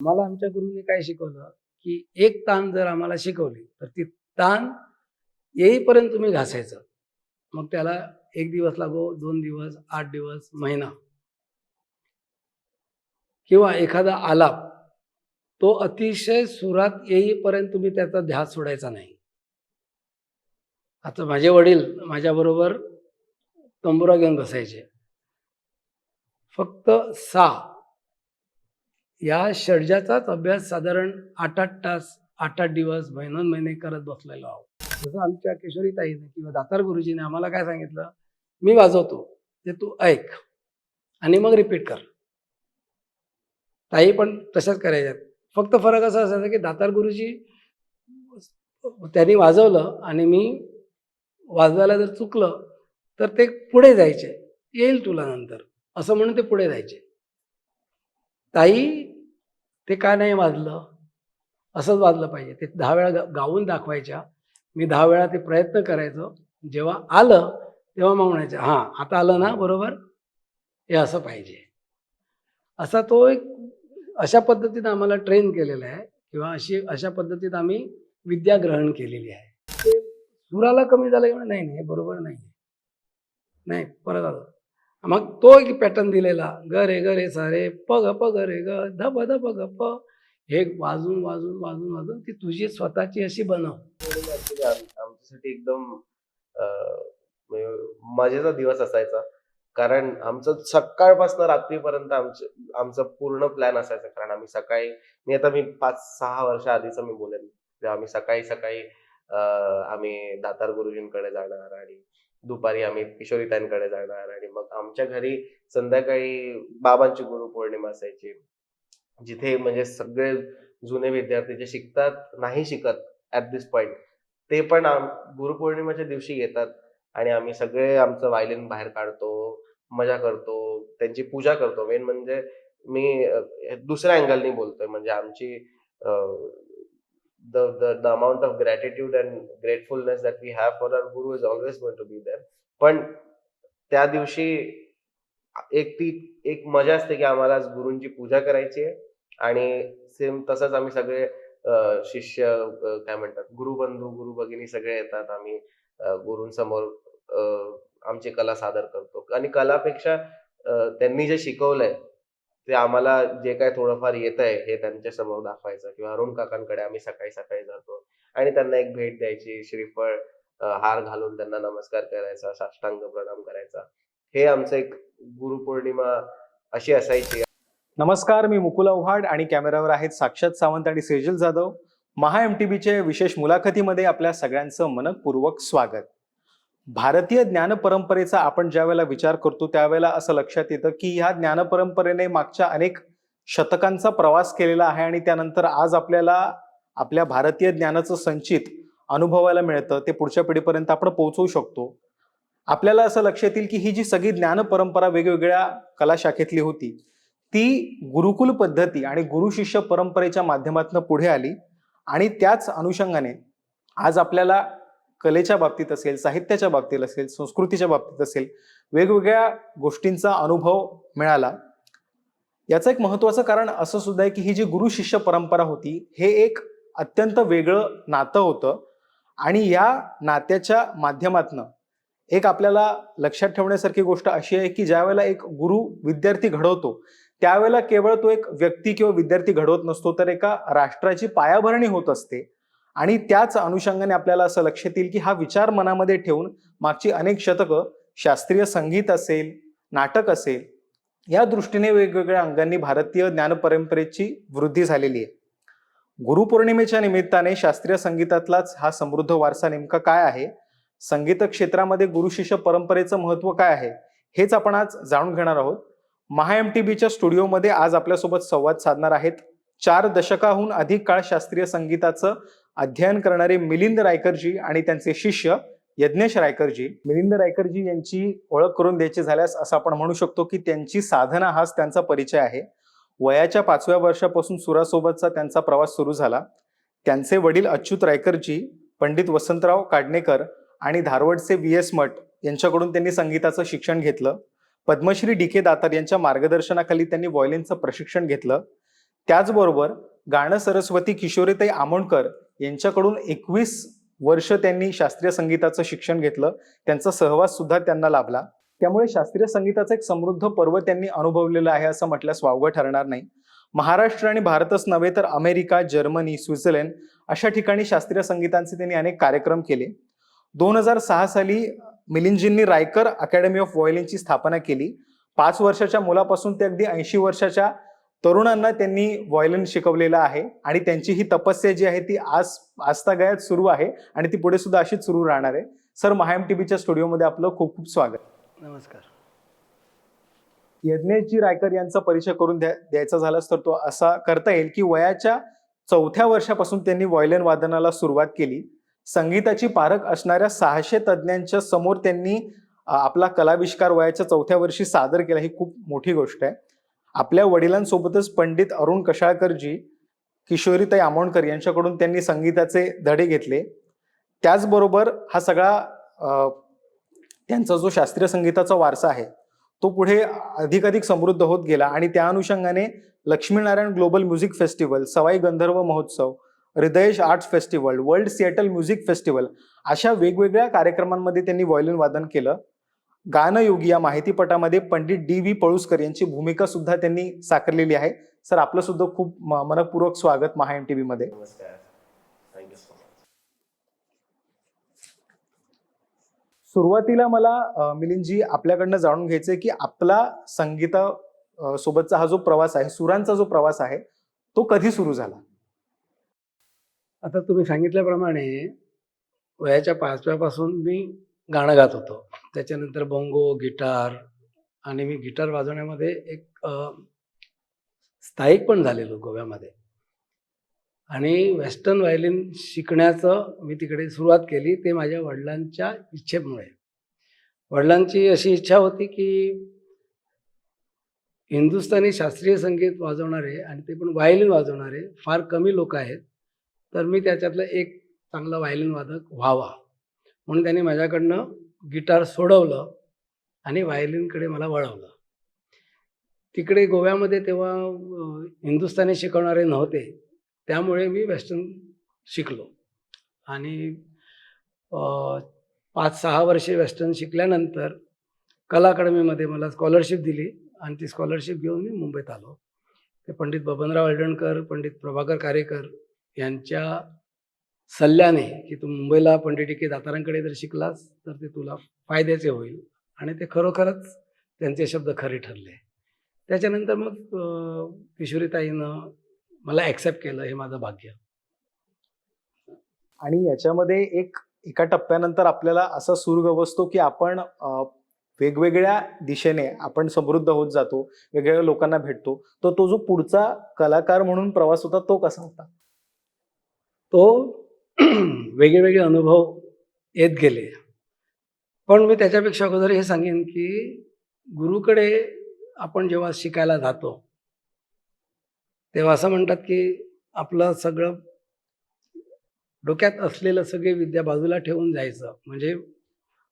मला आमच्या गुरुंनी काय शिकवलं, की एक तान जर आम्हाला शिकवली, तर ती तान येईपर्यंत तुम्ही घासायचं. मग त्याला 1 दिवस लागो, 2 दिवस, 8 दिवस, महिना किंवा एखादा आलाप, तो अतिशय सुरात येईपर्यंत तुम्ही त्याचा ध्यास सोडायचा नाही. आता माझे वडील माझ्याबरोबर तंबुरा घेऊन बसायचे. फक्त सा या षड्जाचाच अभ्यास साधारण 8-8 तास, 8-8 दिवस, महिनोन-महिने करत बसलेलो आहोत. जसं आमच्या किशोरीताईने किंवा दातार गुरुजीने आम्हाला काय सांगितलं, "मी वाजवतो, ते तू ऐक आणि मग रिपीट कर." ताई पण तशाच करायच्या. फक्त फरक असा असायचा, की दातार गुरुजी त्यांनी वाजवलं आणि मी वाजवायला जर चुकलं, तर ते पुढे जायचे. "येईल तुला नंतर," असं म्हणून ते पुढे जायचे. ताई, ते का नाही वाजलं? असंच वाजलं पाहिजे. ते 10 वेळा गाऊन दाखवायच्या. मी 10 वेळा ते प्रयत्न करायचो. जेव्हा आलं, तेव्हा मग म्हणायच्या, "हां, आता आलं ना बरोबर? हे असं पाहिजे." असा तो एक अशा पद्धतीनं आम्हाला ट्रेन केलेलं आहे किंवा अशा पद्धतीत आम्ही विद्या ग्रहण केलेली आहे. ते सुराला कमी झालं की नाही, नाही, हे बरोबर नाही. नाही, परत आलं. मग तो एक पॅटर्न दिलेला, ग रे ग रे सा रे, प ग प ग रे ग, ध प ध प ग प. हे वाजून, वाजून, वाजून, वाजून ती तुझी स्वतःची अशी बनव. पौर्णिमा ॲक्चुअली आमच्यासाठी एकदम अ, म्हणजे मजेचा दिवस असायचा. कारण आमचं सकाळपासून रात्रीपर्यंत आमचा पूर्ण प्लॅन असायचा. कारण आम्ही सकाळी मी 5-6 वर्ष आधीचं मी बोलेन. तेव्हा आम्ही सकाळी-सकाळी आम्ही दातार गुरुजींकडे जाणार आणि दुपारी आम्ही किशोरीताईंकडे जाणार आणि मग आमच्या घरी संध्याकाळी बाबांची गुरुपौर्णिमा असायची. जिथे म्हणजे सगळे जुने विद्यार्थी जे शिकतात, नाही शिकत ॲट धिस पॉइंट, ते पण गुरुपौर्णिमेच्या दिवशी येतात आणि आम्ही सगळे आमचं व्हायोलिन बाहेर काढतो, मजा करतो, त्यांची पूजा करतो. मेन म्हणजे मी दुसऱ्या अँगलनी बोलतोय म्हणजे आमची uh, the amount of gratitude and gratefulness that we have for our guru is always going to be there. पण त्या दिवशी ती एक मजा असते, की आम्हाला आज गुरूंची पूजा करायची आहे आणि सेम तसंच आम्ही सगळे शिष्य काय म्हणतात गुरुबंधू, गुरुभगिनी सगळे येतात. आम्ही गुरूंसमोर अ, आमची कला सादर करतो आणि कलापेक्षा त्यांनी जे शिकवलंय, ते आम्हाला जे काही थोडंफार येतंय हे त्यांच्यासमोर दाखवायचं किंवा अरुण काकांकडे आम्ही सकाळी-सकाळी जातो आणि त्यांना एक भेट द्यायची, श्रीफळ, हार घालून त्यांना नमस्कार करायचा, साष्टांग प्रणाम करायचा. हे आमचं एक गुरुपौर्णिमा अशी असायची. नमस्कार, मी मुकुल आव्हाड आणि कॅमेऱ्यावर आहेत साक्षात सावंत आणि सेजल जाधव. महा एमटीबीच्या विशेष मुलाखतीमध्ये आपल्या सगळ्यांचं मनपूर्वक स्वागत. भारतीय ज्ञान परंपरेचा आपण ज्या वेळेला विचार करतो त्यावेळेला असं लक्षात येतं की ह्या ज्ञान परंपरेने मागच्या अनेक शतकांचा प्रवास केलेला आहे आणि त्यानंतर आज आपल्याला आपल्या भारतीय ज्ञानाचं संचित अनुभवायला मिळतं, ते पुढच्या पिढीपर्यंत आपण पोहोचवू शकतो. आपल्याला असं लक्षात येईल की ही जी सगळी ज्ञान परंपरा वेगवेगळ्या कला शाखेतली होती, ती गुरुकुल पद्धती आणि गुरु शिष्य परंपरेच्या माध्यमातून पुढे आली आणि त्याच अनुषंगाने आज आपल्याला कलेच्या बाबतीत असेल, साहित्याच्या बाबतीत असेल, संस्कृतीच्या बाबतीत असेल, वेगवेगळ्या गोष्टींचा अनुभव मिळाला. याचं एक महत्त्वाचं कारण असं सुद्धा आहे की ही जी गुरु शिष्य परंपरा होती, हे एक अत्यंत वेगळं नातं होतं आणि या नात्याच्या माध्यमातून एक आपल्याला लक्षात ठेवण्यासारखी गोष्ट अशी आहे की ज्या वेळेला एक गुरु विद्यार्थी घडवतो, त्यावेळेला केवळ तो एक व्यक्ती किंवा विद्यार्थी घडवत नसतो, तर एका राष्ट्राची पायाभरणी होत असते. आणि त्याच अनुषंगाने आपल्याला असं लक्षात येईल की हा विचार मनामध्ये ठेवून मागची अनेक शतकं शास्त्रीय संगीत असेल, नाटक असेल, या दृष्टीने वेगवेगळ्या अंगांनी भारतीय ज्ञान परंपरेची वृद्धी झालेली आहे. गुरुपौर्णिमेच्या निमित्ताने शास्त्रीय संगीतातलाच हा समृद्ध वारसा नेमका काय आहे, संगीत क्षेत्रामध्ये गुरु शिष्य परंपरेचं महत्व काय आहे, हेच आपण आज जाणून घेणार आहोत. महा एमटीबीच्या स्टुडिओमध्ये आज आपल्यासोबत संवाद साधणार आहेत 4 दशकाहून अधिक काळ शास्त्रीय संगीताचं अध्ययन करणारे मिलिंद रायकरजी आणि त्यांचे शिष्य यज्ञेश रायकरजी. मिलिंद रायकरजी यांची ओळख करून द्यायची झाल्यास असं आपण म्हणू शकतो की त्यांची साधना हाच त्यांचा परिचय आहे. वयाच्या 5व्या वर्षापासून सुरासोबतचा त्यांचा प्रवास सुरू झाला. त्यांचे वडील अच्युत रायकरजी, पंडित वसंतराव काडणेकर आणि धारवडचे VS मठ यांच्याकडून त्यांनी संगीताचं शिक्षण घेतलं. पद्मश्री DK दातार यांच्या मार्गदर्शनाखाली त्यांनी व्हायोलिनचं प्रशिक्षण घेतलं. त्याचबरोबर गाणं सरस्वती किशोरीताई आमोणकर यांच्याकडून 21 वर्ष त्यांनी शास्त्रीय संगीताचं शिक्षण घेतलं. त्यांचा सहवास सुद्धा त्यांना लाभला. त्यामुळे शास्त्रीय संगीताचं एक समृद्ध पर्व त्यांनी अनुभवलेलं आहे असं म्हटल्यास वावगं ठरणार नाही. महाराष्ट्र आणि भारतच नव्हे तर अमेरिका, जर्मनी, स्वित्झर्लंड अशा ठिकाणी शास्त्रीय संगीतांचे त्यांनी अनेक कार्यक्रम केले. 2006 साली मिलिंदजींनी रायकर अकॅडमी ऑफ व्हायोलिनची स्थापना केली. 5 वर्षाच्या मुलापासून ते अगदी 80 वर्षाच्या तरुणांना त्यांनी व्हायोलिन शिकवलेलं आहे आणि त्यांची ही तपस्या जी आहे ती आजतागायत सुरू आहे आणि ती पुढे सुद्धा अशीच सुरू राहणार आहे. सर, MyMTVच्या स्टुडिओमध्ये आपलं खूप खूप स्वागत. नमस्कार. यज्ञेशजी रायकर यांचा परिचय करून द्यायचा झालाच तर तो असा करता येईल की वयाच्या 4थ्या वर्षापासून त्यांनी व्हायोलिन वादनाला सुरुवात केली. संगीताची पारख असणाऱ्या 600 तज्ज्ञांच्या समोर त्यांनी आपला कलाविष्कार वयाच्या 4थ्या वर्षी सादर केला. ही खूप मोठी गोष्ट आहे. आपल्या वडिलांसोबतच पंडित अरुण कशाळकरजी, किशोरीताई आमोणकर यांच्याकडून त्यांनी संगीताचे धडे घेतले. त्याचबरोबर हा सगळा त्यांचा जो शास्त्रीय संगीताचा वारसा आहे तो पुढे अधिकाधिक समृद्ध होत गेला आणि त्या अनुषंगाने Laxminarayan global music festival, Sawai Gandharva महोत्सव, Hridayesh arts festival, world Seattle music festival अशा वेगवेगळ्या कार्यक्रमांमध्ये त्यांनी व्हायोलिन वादन केलं. गानयोगी या माहितीपटामध्ये पंडित D.V. पळुसकर यांची भूमिका सुद्धा त्यांनी साकारलेली आहे. सर, आपलं सुद्धा खूप मनपूर्वक स्वागत MyMTV मध्ये. नमस्कार. Thank you so much. सुरुवातीला मला मिलिंदजी आपल्याकडनं जाणून घ्यायचंय की आपला संगीता सोबतचा हा जो प्रवास आहे, सुरांचा जो प्रवास आहे तो कधी सुरू झाला? आता तुम्ही सांगितल्याप्रमाणे वयाच्या 5व्या पासून मी गाणं गात होतो. त्याच्यानंतर बोंगो, गिटार आणि मी गिटार वाजवण्यामध्ये एक स्थायिक पण झालेलो गोव्यामध्ये. आणि वेस्टर्न व्हायोलिन शिकण्याचं मी तिकडे सुरुवात केली ते माझ्या वडिलांच्या इच्छेमुळे. वडिलांची अशी इच्छा होती की हिंदुस्थानी शास्त्रीय संगीत वाजवणारे आणि ते पण व्हायोलिन वाजवणारे फार कमी लोक आहेत, तर मी त्याच्यातलं एक चांगला व्हायोलिन वादक व्हावा म्हणून त्यांनी माझ्याकडनं गिटार सोडवलं आणि व्हायोलिनकडे मला वळवलं. तिकडे गोव्यामध्ये तेव्हा हिंदुस्थानी शिकवणारे नव्हते, त्यामुळे मी वेस्टर्न शिकलो आणि 5-6 वर्षे वेस्टर्न शिकल्यानंतर कला अकादमीमध्ये मला स्कॉलरशिप दिली आणि ती स्कॉलरशिप घेऊन मी मुंबईत आलो. ते पंडित बबनराव हळदणकर, पंडित प्रभाकर कारेकर यांच्या सल्ल्याने की तू मुंबईला पंडित D.K. दातारांकडे जर शिकलास तर ते तुला फायद्याचे होईल आणि ते खरोखरच त्यांचे शब्द खरे ठरले. त्याच्यानंतर मग किशोरीताईनं मला ॲक्सेप्ट केलं, हे माझं भाग्य. आणि याच्यामध्ये एका टप्प्यानंतर आपल्याला असा सूर गवसतो की आपण वेगवेगळ्या दिशेने आपण समृद्ध होत जातो, वेगवेगळ्या लोकांना भेटतो. तर तो जो पुढचा कलाकार म्हणून प्रवास होता तो कसा होता? तो वेगळे अनुभव येत गेले. पण मी त्याच्यापेक्षा अगोदर हे सांगेन की गुरुकडे आपण जेव्हा शिकायला जातो तेव्हा असं म्हणतात की आपलं सगळं डोक्यात असलेलं सगळे विद्या बाजूला ठेवून जायचं, म्हणजे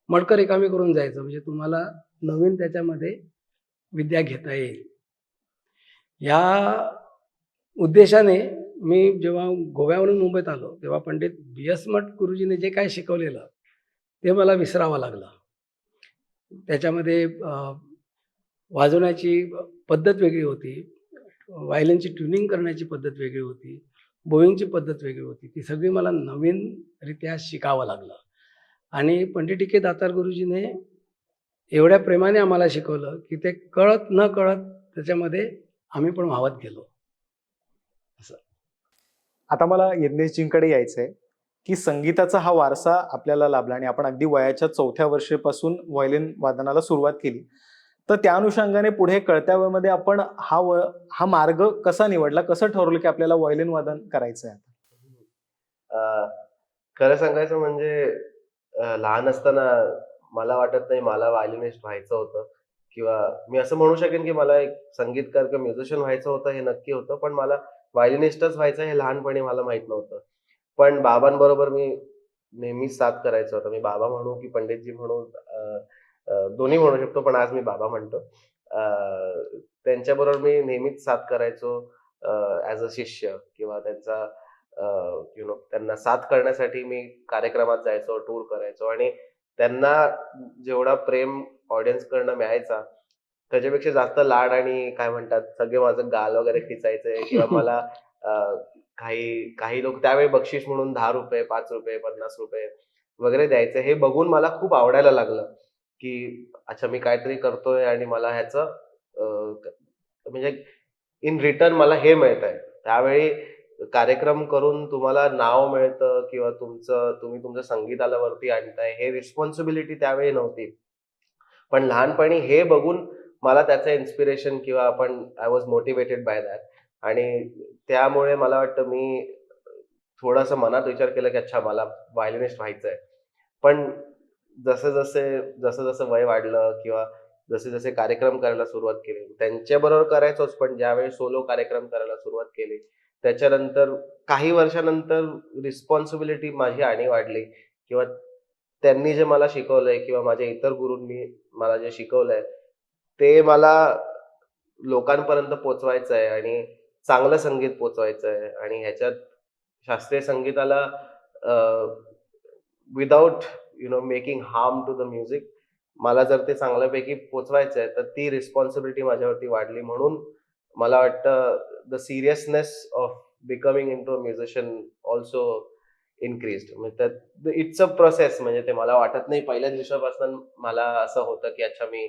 मडकं रिकामी करून जायचं, म्हणजे तुम्हाला नवीन त्याच्यामध्ये विद्या घेता येईल. या उद्देशाने मी जेव्हा गोव्यावरून मुंबईत आलो तेव्हा पंडित B.S. मठ गुरुजीने जे काय शिकवलेलं ते मला विसरावं लागलं. त्याच्यामध्ये वाजवण्याची पद्धत वेगळी होती, व्हायोलिनची ट्युनिंग करण्याची पद्धत वेगळी होती, बोईंगची पद्धत वेगळी होती. ती सगळी मला नवीनरित्या शिकावं लागलं. आणि पंडित D.K. दातार गुरुजीने एवढ्या प्रेमाने आम्हाला शिकवलं की ते कळत न कळत त्याच्यामध्ये आम्ही पण वाहत गेलो. आता मला यज्ञेशजींकडे यायचंय की संगीताचा हा वारसा आपल्याला लाभला आणि आपण अगदी वयाच्या 4थ्या वर्षापासून व्हायोलिन वादनाला सुरुवात केली. तर त्या अनुषंगाने पुढे कळत्या वयामध्ये आपण हा मार्ग कसा निवडला, कसं ठरवलं की आपल्याला व्हायोलिन वादन करायचं आहे? खरं सांगायचं म्हणजे लहान असताना मला वाटत नाही मला व्हायोलिनिस्ट व्हायचं होतं, किंवा मी असं म्हणू शकेन की मला एक संगीतकार किंवा म्युझिशियन व्हायचं होतं हे नक्की होतं, पण मला व्हायोलिनिस्टच व्हायचं हे लहानपणी मला माहित नव्हतं. पण बाबांबरोबर मी नेहमीच साथ करायचं होतं. मी बाबा म्हणू की पंडितजी म्हणू, दोन्ही म्हणू शकतो, पण आज मी बाबा म्हणतो. त्यांच्याबरोबर मी नेहमीच साथ करायचो. ॲज अ शिष्य किंवा त्यांचा त्यांना साथ करण्यासाठी मी कार्यक्रमात जायचो, टूर करायचो आणि त्यांना जेवढा प्रेम ऑडियन्सकडनं मिळायचा, त्याच्यापेक्षा जास्त लाड आणि काय म्हणतात, सगळे माझं गाल वगैरे खिचायचे किंवा मला अ, काही काही लोक त्यावेळी बक्षीस म्हणून ₹10, ₹5, ₹50 वगैरे द्यायचे. हे बघून मला खूप आवडायला लागलं, की अच्छा मी काहीतरी करतोय आणि मला ह्याचं म्हणजे इन रिटर्न मला हे मिळतंय. त्यावेळी कार्यक्रम करून तुम्हाला नाव मिळतं किंवा तुम्ही तुमच्या संगीताला वरती आणताय, हे रिस्पॉन्सिबिलिटी त्यावेळी नव्हती. पण लहानपणी हे बघून मला त्याचं इन्स्पिरेशन किंवा I was motivated by that आणि त्यामुळे मला वाटतं मी थोडासा मनात विचार केला, की अच्छा मला व्हायोलिनिस्ट व्हायचंय. पण जसं-जसं वय वाढलं किंवा जसे-जसे कार्यक्रम करायला सुरुवात केली, त्यांच्याबरोबर करायचोच, पण ज्यावेळी सोलो कार्यक्रम करायला सुरुवात केली, त्याच्यानंतर काही वर्षानंतर रिस्पॉन्सिबिलिटी माझी आणि वाढली किंवा त्यांनी जे मला शिकवलंय किंवा माझ्या इतर गुरूंनी मला जे शिकवलंय, ते मला लोकांपर्यंत पोहोचवायचं आहे आणि चांगलं संगीत पोहोचवायचं आहे आणि ह्याच्यात शास्त्रीय संगीताला without making harm to the music मला जर ते चांगल्यापैकी पोहोचवायचं आहे, तर ती रिस्पॉन्सिबिलिटी माझ्यावरती वाढली. म्हणून मला वाटतं the seriousness of becoming into a musician also increased. म्हणजे त्यात इट्स अ प्रोसेस. म्हणजे ते मला वाटत नाही पहिल्या दिवसापासून मला असं होतं, की अच्छा मी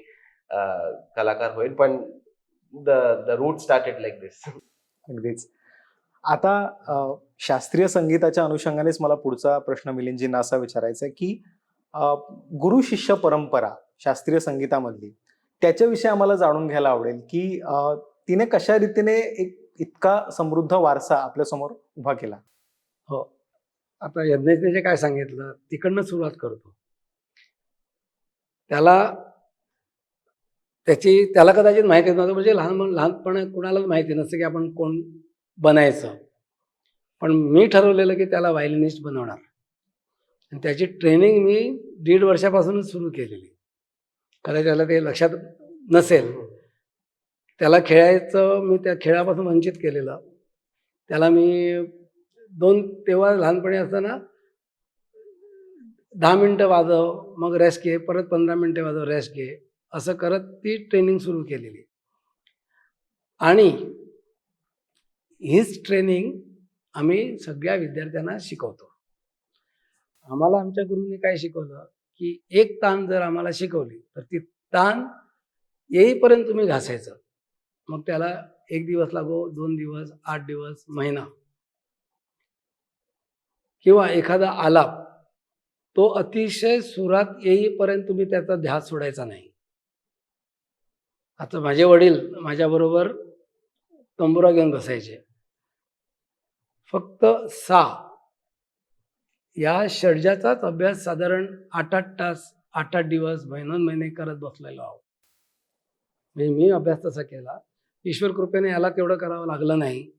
कलाकार होईल. पण the the root started like this. अगदीच. आता शास्त्रीय संगीताच्या अनुषंगानेच मला पुढचा प्रश्न मिलिंदजींना असा विचारायचा आहे, की गुरु शिष्य परंपरा शास्त्रीय संगीतामधली, त्याच्याविषयी आम्हाला जाणून घ्यायला आवडेल, की तिने कशा रीतीने एक इतका समृद्ध वारसा आपल्यासमोर उभा केला. हो. आता यज्ञेशने जे काय सांगितलं तिकडनं सुरुवात करतो. त्याला कदाचित माहिती नव्हतं, म्हणजे लहानपणी कुणालाच माहिती नसतं की आपण कोण बनायचं. पण मी ठरवलेलं की त्याला व्हायोलिनिस्ट बनवणार आणि त्याची ट्रेनिंग मी 1.5 वर्षापासूनच सुरू केलेली. कदाचित त्याला ते लक्षात नसेल. त्याला मी त्या खेळापासून वंचित केलेलं. त्याला मी तेव्हा लहानपणी असताना 10 मिनिटं वाजव, मग रेस्ट घे, परत 15 मिनिटं वाजव, रेस्ट घे, असं करत ती ट्रेनिंग सुरू केलेली. आणि हीच ट्रेनिंग आम्ही सगळ्या विद्यार्थ्यांना शिकवतो. आम्हाला आमच्या गुरूंनी काय शिकवलं, की एक तान जर आम्हाला शिकवली, तर ती तान येईपर्यंत तुम्ही घासायचं. मग त्याला 1 दिवस लागो, 2 दिवस, 8 दिवस, महिना किंवा एखादा आलाप, तो अतिशय सुरात येईपर्यंत तुम्ही त्याचा ध्यास सोडायचा नाही. आता माझे वडील माझ्याबरोबर तंबुरा घेऊन बसायचे. फक्त सा या षड्जाचाच अभ्यास साधारण 8-8 तास, 8-8 दिवस, महिने करत बसलेलो आहोत. म्हणजे मी अभ्यास तसा केला. ईश्वर कृपेने याला तेवढं करावं लागलं नाही.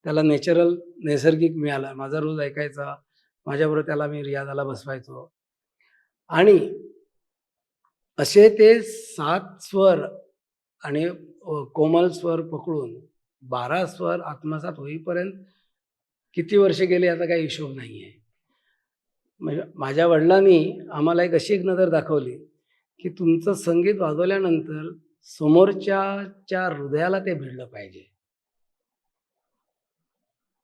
त्याला नैसर्गिक मिळाला. माझा रोज ऐकायचा. माझ्याबरोबर त्याला मी रियाजाला बसवायचो. आणि असे ते 7 स्वर आणि कोमल स्वर पकडून 12 स्वर आत्मसात होईपर्यंत किती वर्ष गेले याचा काही हिशोब नाही आहे. म्हणजे माझ्या वडिलांनी आम्हाला एक नजर दाखवली, की तुमचं संगीत वाजवल्यानंतर समोरच्याच्या हृदयाला ते भिडलं पाहिजे.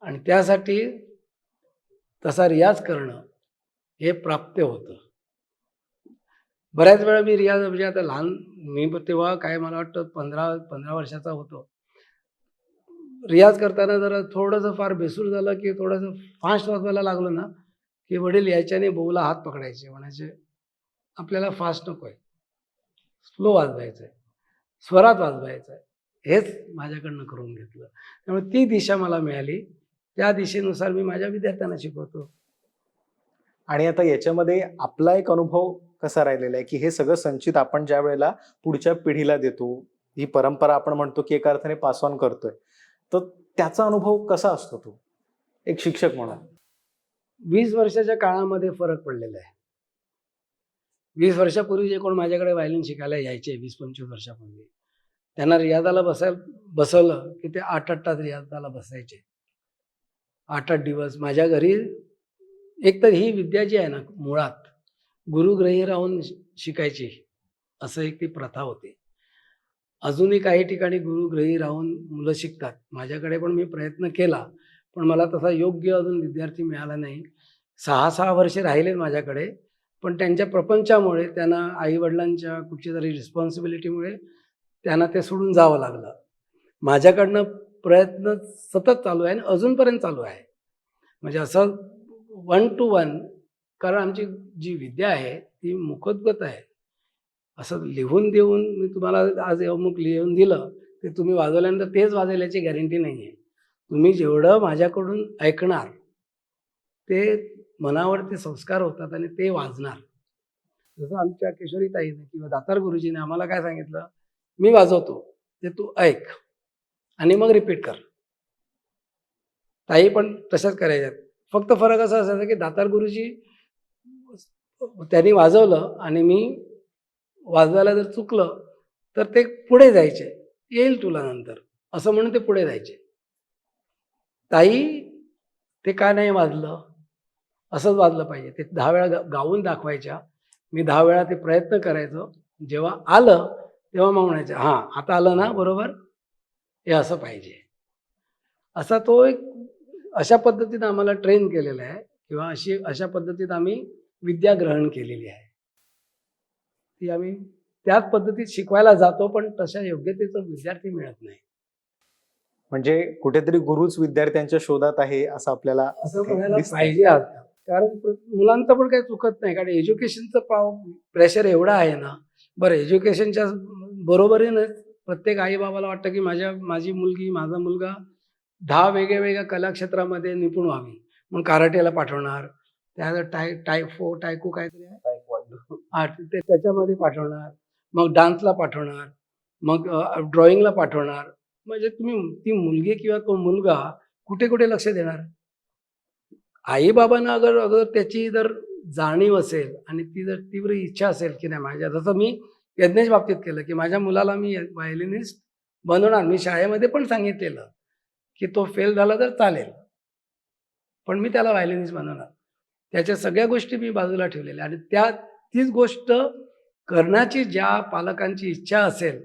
आणि त्यासाठी तसा रियाज करणं हे प्राप्य होतं. बऱ्याच वेळा मी रियाज म्हणजे आता मी तेव्हा काय मला वाटतं 15 वर्षाचा होतो. रियाज करताना जरा थोडंसं फार बेसूर झालं, की थोडंसं फास्ट वाजवायला लागलो ना, की वडील याच्याने बोवला हात पकडायचे. म्हणायचे, आपल्याला फास्ट नको आहे, स्लो वाजवायचं आहे, स्वरात वाजवायचं आहे. हेच माझ्याकडनं करून घेतलं. त्यामुळे ती दिशा मला मिळाली. त्या दिशेनुसार मी माझ्या विद्यार्थ्यांना शिकवतो. आणि आता याच्यामध्ये आपला एक अनुभव कसा राहिलेला आहे, की हे सगळं संचित आपण ज्या वेळेला पुढच्या पिढीला देतो, ही परंपरा आपण म्हणतो की एका अर्थाने पास ऑन करतोय, तर त्याचा अनुभव कसा असतो तो एक शिक्षक म्हणून? 20 वर्षाच्या काळामध्ये फरक पडलेला आहे. 20 वर्षापूर्वी जे कोण माझ्याकडे व्हायोलिन शिकायला यायचे, 20-25 वर्षापूर्वी, त्यांना रियाजाला बसवलं की ते 8-8 तास रियाजाला बसायचे. 8-8 दिवस माझ्या घरी. एक तर ही विद्या जी आहे ना मुळात गुरुग्रही राहून शिकायची, असं एक ती प्रथा होती. अजूनही काही ठिकाणी गुरुग्रही राहून मुलं शिकतात. माझ्याकडे पण मी प्रयत्न केला, पण मला तसा योग्य अजून विद्यार्थी मिळाला नाही. 6-6 वर्षे राहिलेत माझ्याकडे, पण त्यांच्या प्रपंचामुळे त्यांना आई-वडिलांच्या कुठचीतरी रिस्पॉन्सिबिलिटीमुळे त्यांना ते सोडून जावं लागलं. माझ्याकडनं प्रयत्न सतत चालू आहे आणि अजूनपर्यंत चालू आहे. म्हणजे असं 1 to 1, कारण आमची जी विद्या आहे ती मुखोद्गत आहे. असं लिहून देऊन मी तुम्हाला आज अमुक लिहून दिलं, ते तुम्ही वाजवल्यानंतर तेच वाजेल याची गॅरंटी नाही आहे. तुम्ही जेवढं माझ्याकडून ऐकणार, ते मनावरती संस्कार होतात आणि ते वाजणार. जसं आमच्या किशोरीताईने किंवा दातार गुरुजीने आम्हाला काय सांगितलं, मी वाजवतो, ते तू ऐक आणि मग रिपीट कर. ताई पण तशाच करायच्यात. फक्त फरक असा असायचा की दातार गुरुजी त्यांनी वाजवलं आणि मी वाजवायला जर चुकलं तर ते पुढे जायचे, येईल तुला नंतर, असं म्हणून ते पुढे जायचे. ताई ते का नाही वाजलं, असंच वाजलं पाहिजे. ते 10 वेळा गाऊन दाखवायच्या. मी 10 वेळा ते प्रयत्न करायचो. जेव्हा आलं तेव्हा मग म्हणायचं, हां आता आलं ना बरोबर, हे असं पाहिजे. असा तो एक अशा पद्धतीनं आम्हाला ट्रेन केलेलं आहे किंवा अशा पद्धतीत आम्ही विद्या ग्रहण केलेली आहे. ती आम्ही त्याच पद्धतीत शिकवायला जातो, पण तशा योग्यतेचा विद्यार्थी मिळत नाही. म्हणजे कुठेतरी गुरुच विद्यार्थ्यांच्या शोधात आहे असं आपल्याला असं म्हणायला दिसतंय. पाहिजे आज. कारण मुलांचं पण काही चुकत नाही, कारण एज्युकेशनचं प्रेशर एवढं आहे ना. बरं, एज्युकेशनच्या बरोबरीने प्रत्येक आई-बाबाला वाटतं की माझी मुलगी, माझा मुलगा 10 वेगळ्या कला क्षेत्रामध्ये निपुण व्हावी. मग कराटेला पाठवणार, टायको काहीतरी आहे, ते त्याच्यामध्ये पाठवणार, मग डान्सला पाठवणार, मग ड्रॉइंगला पाठवणार. म्हणजे तुम्ही ती मुलगी किंवा तो मुलगा कुठे कुठे लक्ष देणार? आई-बाबांना अगर त्याची जर जाणीव असेल आणि ती जर तीव्र इच्छा असेल की नाही, माझ्या जसं मी यज्ञेश बाबतीत केलं की माझ्या मुलाला मी व्हायोलिनिस्ट बनवणार. मी शाळेमध्ये पण सांगितलेलं की तो फेल झाला तर चालेल, पण मी त्याला व्हायोलिनिस्ट बनवणार. त्याच्या सगळ्या गोष्टी मी बाजूला ठेवलेल्या आणि तीच गोष्ट करण्याची ज्या पालकांची इच्छा असेल,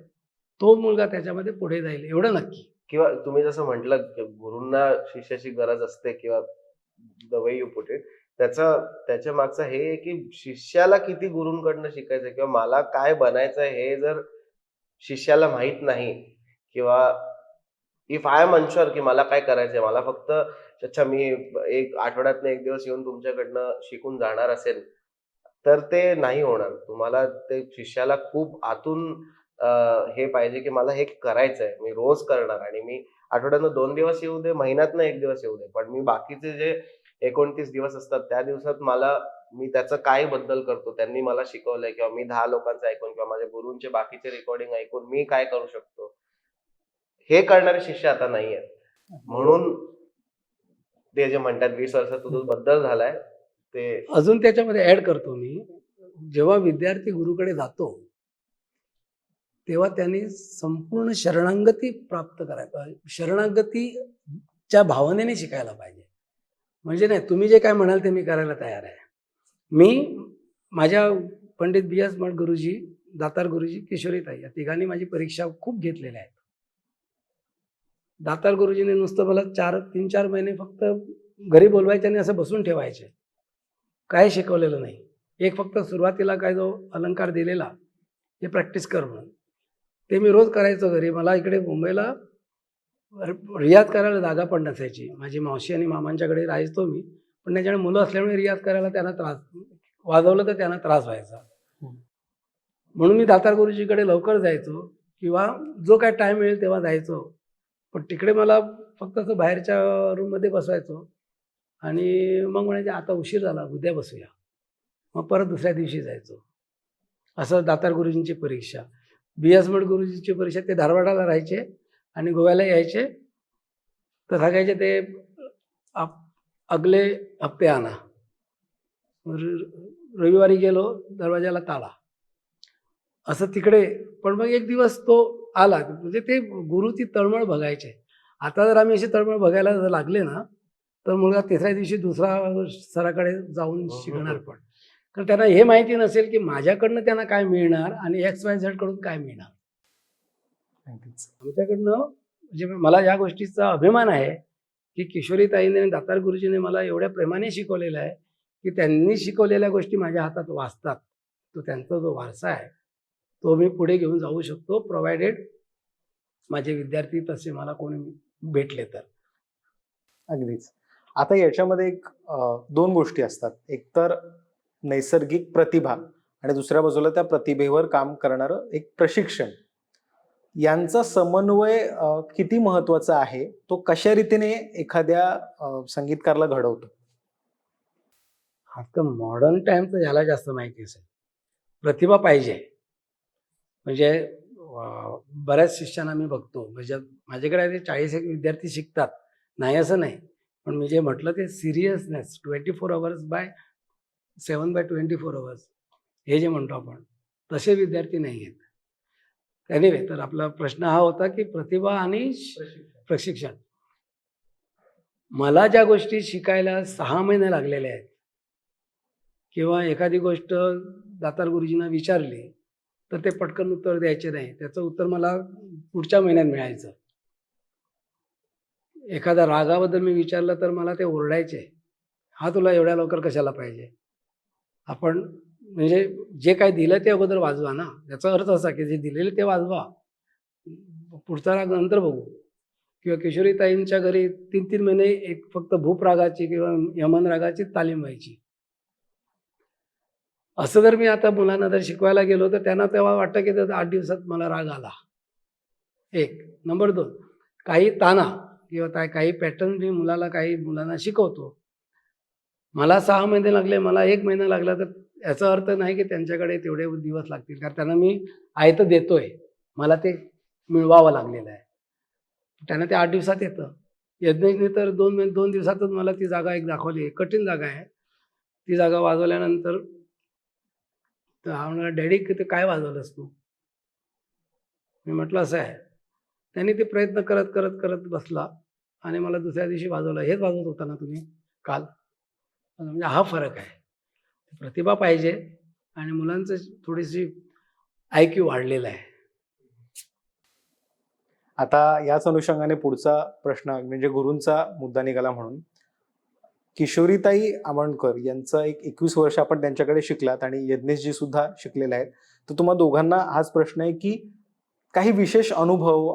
तो मुलगा त्याच्यामध्ये पुढे जाईल, एवढं नक्की. किंवा तुम्ही जसं म्हटलं की गुरूंना शिष्याची गरज असते किंवा the way you put it, त्याच्या मागचं हे आहे की शिष्याला किती गुरूंकडनं शिकायचं किंवा मला काय बनायचं हे जर शिष्याला माहित नाही किंवा इफ आय एम अनश्युअर की मला काय करायचंय, मला फक्त अच्छा मी एक आठवड्यातनं एक दिवस येऊन तुमच्याकडनं शिकून जाणार असेल, तर ते नाही होणार. तुम्हाला ते शिष्याला खूप आतून हे पाहिजे की मला हे करायचंय, मी रोज करणार आणि मी आठवड्यातनं 2 दिवस येऊ दे, महिन्यातनं 1 दिवस येऊ दे, पण मी बाकीचे जे 29 दिवस असतात त्या दिवसात मी त्याचं काय बद्दल करतो, त्यांनी मला शिकवलंय किंवा मी 10 लोकांचं ऐकून किंवा माझ्या गुरूंचे बाकीचे रेकॉर्डिंग ऐकून मी काय करू शकतो, हे करणारे शिष्य आता नाही आहेत. म्हणून ते जे म्हणतात 20 वर्षात तुझा बदल झालाय, ते अजून त्याच्यामध्ये ऍड करतो मी, जेव्हा विद्यार्थी गुरुकडे जातो तेव्हा त्यांनी संपूर्ण शरणागती प्राप्त करायला पाहिजे. शरणागतीच्या भावनेने शिकायला पाहिजे. म्हणजे नाही, तुम्ही जे काय म्हणाल ते मी करायला तयार आहे. मी माझ्या पंडित B.S. मठ गुरुजी, दातार गुरुजी, किशोरीताई या तिघांनी माझी परीक्षा खूप घेतलेल्या आहेत. दातार गुरुजीने नुसतं मला 3-4 महिने फक्त घरी बोलवायचे आणि असं बसून ठेवायचे, काय शिकवलेलं नाही. एक फक्त सुरुवातीला काय जो अलंकार दिलेला, हे प्रॅक्टिस कर म्हणून, ते मी रोज करायचो घरी. मला इकडे मुंबईला रियाज करायला जागा पण नसायची. माझी मावशी आणि मामांच्याकडे राहायचो मी, पण त्याच्याकडे मुलं असल्यामुळे रियाज करायला त्यांना त्रास, वाजवलं तर त्यांना त्रास व्हायचा. म्हणून मी दातार गुरुजीकडे लवकर जायचो किंवा जो काय टाईम मिळेल तेव्हा जायचो. पण तिकडे मला फक्त असं बाहेरच्या रूममध्ये बसवायचो आणि मग म्हणायचे आता उशीर झाला, उद्या बसूया. मग परत दुसऱ्या दिवशी जायचो. असं दातार गुरुजींची परीक्षा. B.S. मठ गुरुजींची परीक्षा, ते धारवाडाला राहायचे आणि गोव्याला यायचे, तर सांगायचे ते अगले हप्ते आना. रविवारी गेलो, दरवाजाला ताला. असं तिकडे. पण मग एक दिवस तो आला, म्हणजे ते गुरुची तळमळ बघायचे. आता जर आम्ही अशी तळमळ बघायला जर लागले ना, तर मुलगा तिसऱ्या दिवशी दुसरा सराकडे जाऊन शिकणार पण. कारण त्यांना हे माहिती नसेल की माझ्याकडनं त्यांना काय मिळणार आणि XYZ कडून काय मिळणार. अगदीच. आमच्याकडनं म्हणजे मला या गोष्टीचा अभिमान आहे की किशोरीताईने आणि दातार गुरुजीने मला एवढ्या प्रेमाने शिकवलेलं आहे की त्यांनी शिकवलेल्या गोष्टी माझ्या हातात वाचतात. तो त्यांचा जो वारसा आहे तो मी पुढे घेऊन जाऊ शकतो, प्रोव्हायडेड माझे विद्यार्थी तसे मला कोणी भेटले तर. अगदीच. आता याच्यामध्ये एक दोन गोष्टी असतात. एक तर नैसर्गिक प्रतिभा आणि दुसऱ्या बाजूला त्या प्रतिभेवर काम करणारं एक प्रशिक्षण. यांचा समन्वय किती महत्वाचा आहे, तो कशा रीतीने एखाद्या संगीतकाराला घडवतो? आता मॉडर्न टाईमचं याला जास्त माहिती असेल. प्रतिभा पाहिजे. म्हणजे बऱ्याच शिष्यांना मी बघतो, म्हणजे माझ्याकडे असे 40 एक विद्यार्थी शिकतात, नाही असं नाही. पण मी जे म्हटलं ते सिरियसनेस 24 अवर्स बाय 7/24 अवर्स हे जे म्हणतो आपण, तसे विद्यार्थी नाही आहेत. एनिवे, तर आपला प्रश्न हा होता की प्रतिभा आणि प्रशिक्षण. मला ज्या गोष्टी शिकायला 6 महिने लागलेले आहेत किंवा एखादी गोष्ट दातार गुरुजींना विचारली तर ते पटकन उत्तर द्यायचे नाही. त्याचं उत्तर मला पुढच्या महिन्यात मिळायचं. एखाद्या रागाबद्दल मी विचारलं तर मला ते ओरडायचे. हा तुला एवढ्या लवकर कशाला पाहिजे? आपण म्हणजे जे काही दिलं ते अगोदर वाजवा ना. याचा अर्थ असा की जे दिलेलं ते वाजवा. पुढचा राग नंतर बघू. किंवा किशोरीताईंच्या घरी 3-3 महिने एक फक्त भूप रागाची किंवा यमन रागाची तालीम व्हायची. असं जर मी आता मुलांना जर शिकवायला गेलो तर त्यांना तेव्हा वाटतं की 8 दिवसात मला राग आला. एक. नंबर 2, काही ताना किंवा काही पॅटर्न मी काही मुलांना शिकवतो. मला 6 महिने लागले, मला 1 महिना लागला, तर याचा अर्थ नाही की त्यांच्याकडे तेवढे दिवस लागतील. कारण त्यांना मी आयतं देतोय. मला ते मिळवावं लागलेलं आहे. त्यांना ते 8 दिवसात येतं. यज्ञेशने तर 2 दिवसातच मला ती जागा एक दाखवली. कठीण जागा आहे. ती जागा वाजवल्यानंतर तर हा म्हणाला, "डॅडी ते काय वाजवलंस तू?" मी म्हटलं, "असं आहे." त्यांनी ते प्रयत्न करत, करत, करत बसला आणि मला दुसऱ्या दिवशी वाजवलं. "हेच वाजवत होता ना तुम्ही काल?" म्हणजे हा फरक आहे. प्रतिभा पाहिजे आणि मुलांचं थोडीशी IQ वाढलेलं आहे. आता याच अनुषंगाने पुढचा प्रश्न म्हणजे गुरूंचा मुद्दा निघाला म्हणून. किशोरीताई आमोणकर यांचं एक 21 वर्ष आपण त्यांच्याकडे शिकलात आणि यज्ञेशजी सुद्धा शिकलेले आहेत. तर तुम्हा दोघांना हाच प्रश्न आहे की काही विशेष अनुभव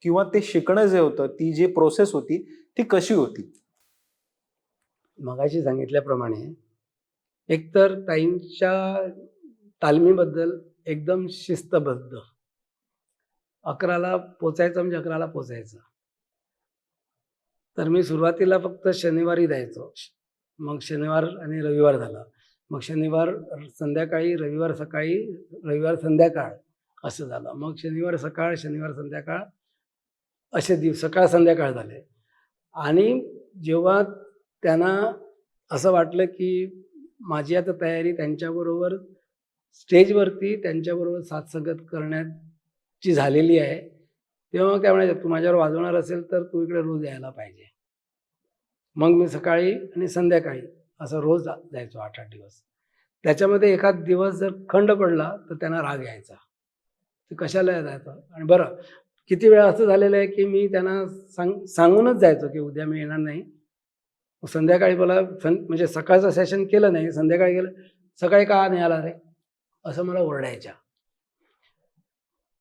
किंवा ते शिकणं जे होतं, ती जी प्रोसेस होती, ती कशी होती? मगाशी सांगितल्याप्रमाणे एकतर ताईंच्या तालमीबद्दल एकदम शिस्तबद्ध. 11ला पोचायचं म्हणजे 11ला पोचायचं. तर मी सुरुवातीला फक्त शनिवारी द्यायचो. मग शनिवार आणि रविवार झाला. मग शनिवार संध्याकाळी, रविवार सकाळी, रविवार संध्याकाळ असं झालं. मग शनिवार सकाळ, शनिवार संध्याकाळ असे दिवस सकाळ संध्याकाळ झाले. आणि जेव्हा त्यांना असं वाटलं की माझी आता तयारी त्यांच्याबरोबर स्टेजवरती त्यांच्याबरोबर साथसंगत करण्याची झालेली आहे, तेव्हा काय म्हणायचे, "तू माझ्यावर वाजवणार असेल तर तू इकडे रोज यायला पाहिजे." मग मी सकाळी आणि संध्याकाळी असं रोज जायचो 8-8 दिवस. त्याच्यामध्ये एखाद दिवस जर खंड पडला तर त्यांना राग यायचा. ते कशाला जायचं? आणि बरं, किती वेळा असं झालेलं आहे की मी त्यांना सांगूनच जायचो की उद्या मी येणार नाही. संध्याकाळी मला म्हणजे सकाळचं सेशन केलं नाही, संध्याकाळी गेलं, "सकाळी का नाही आला रे?" असं मला ओरडायच्या.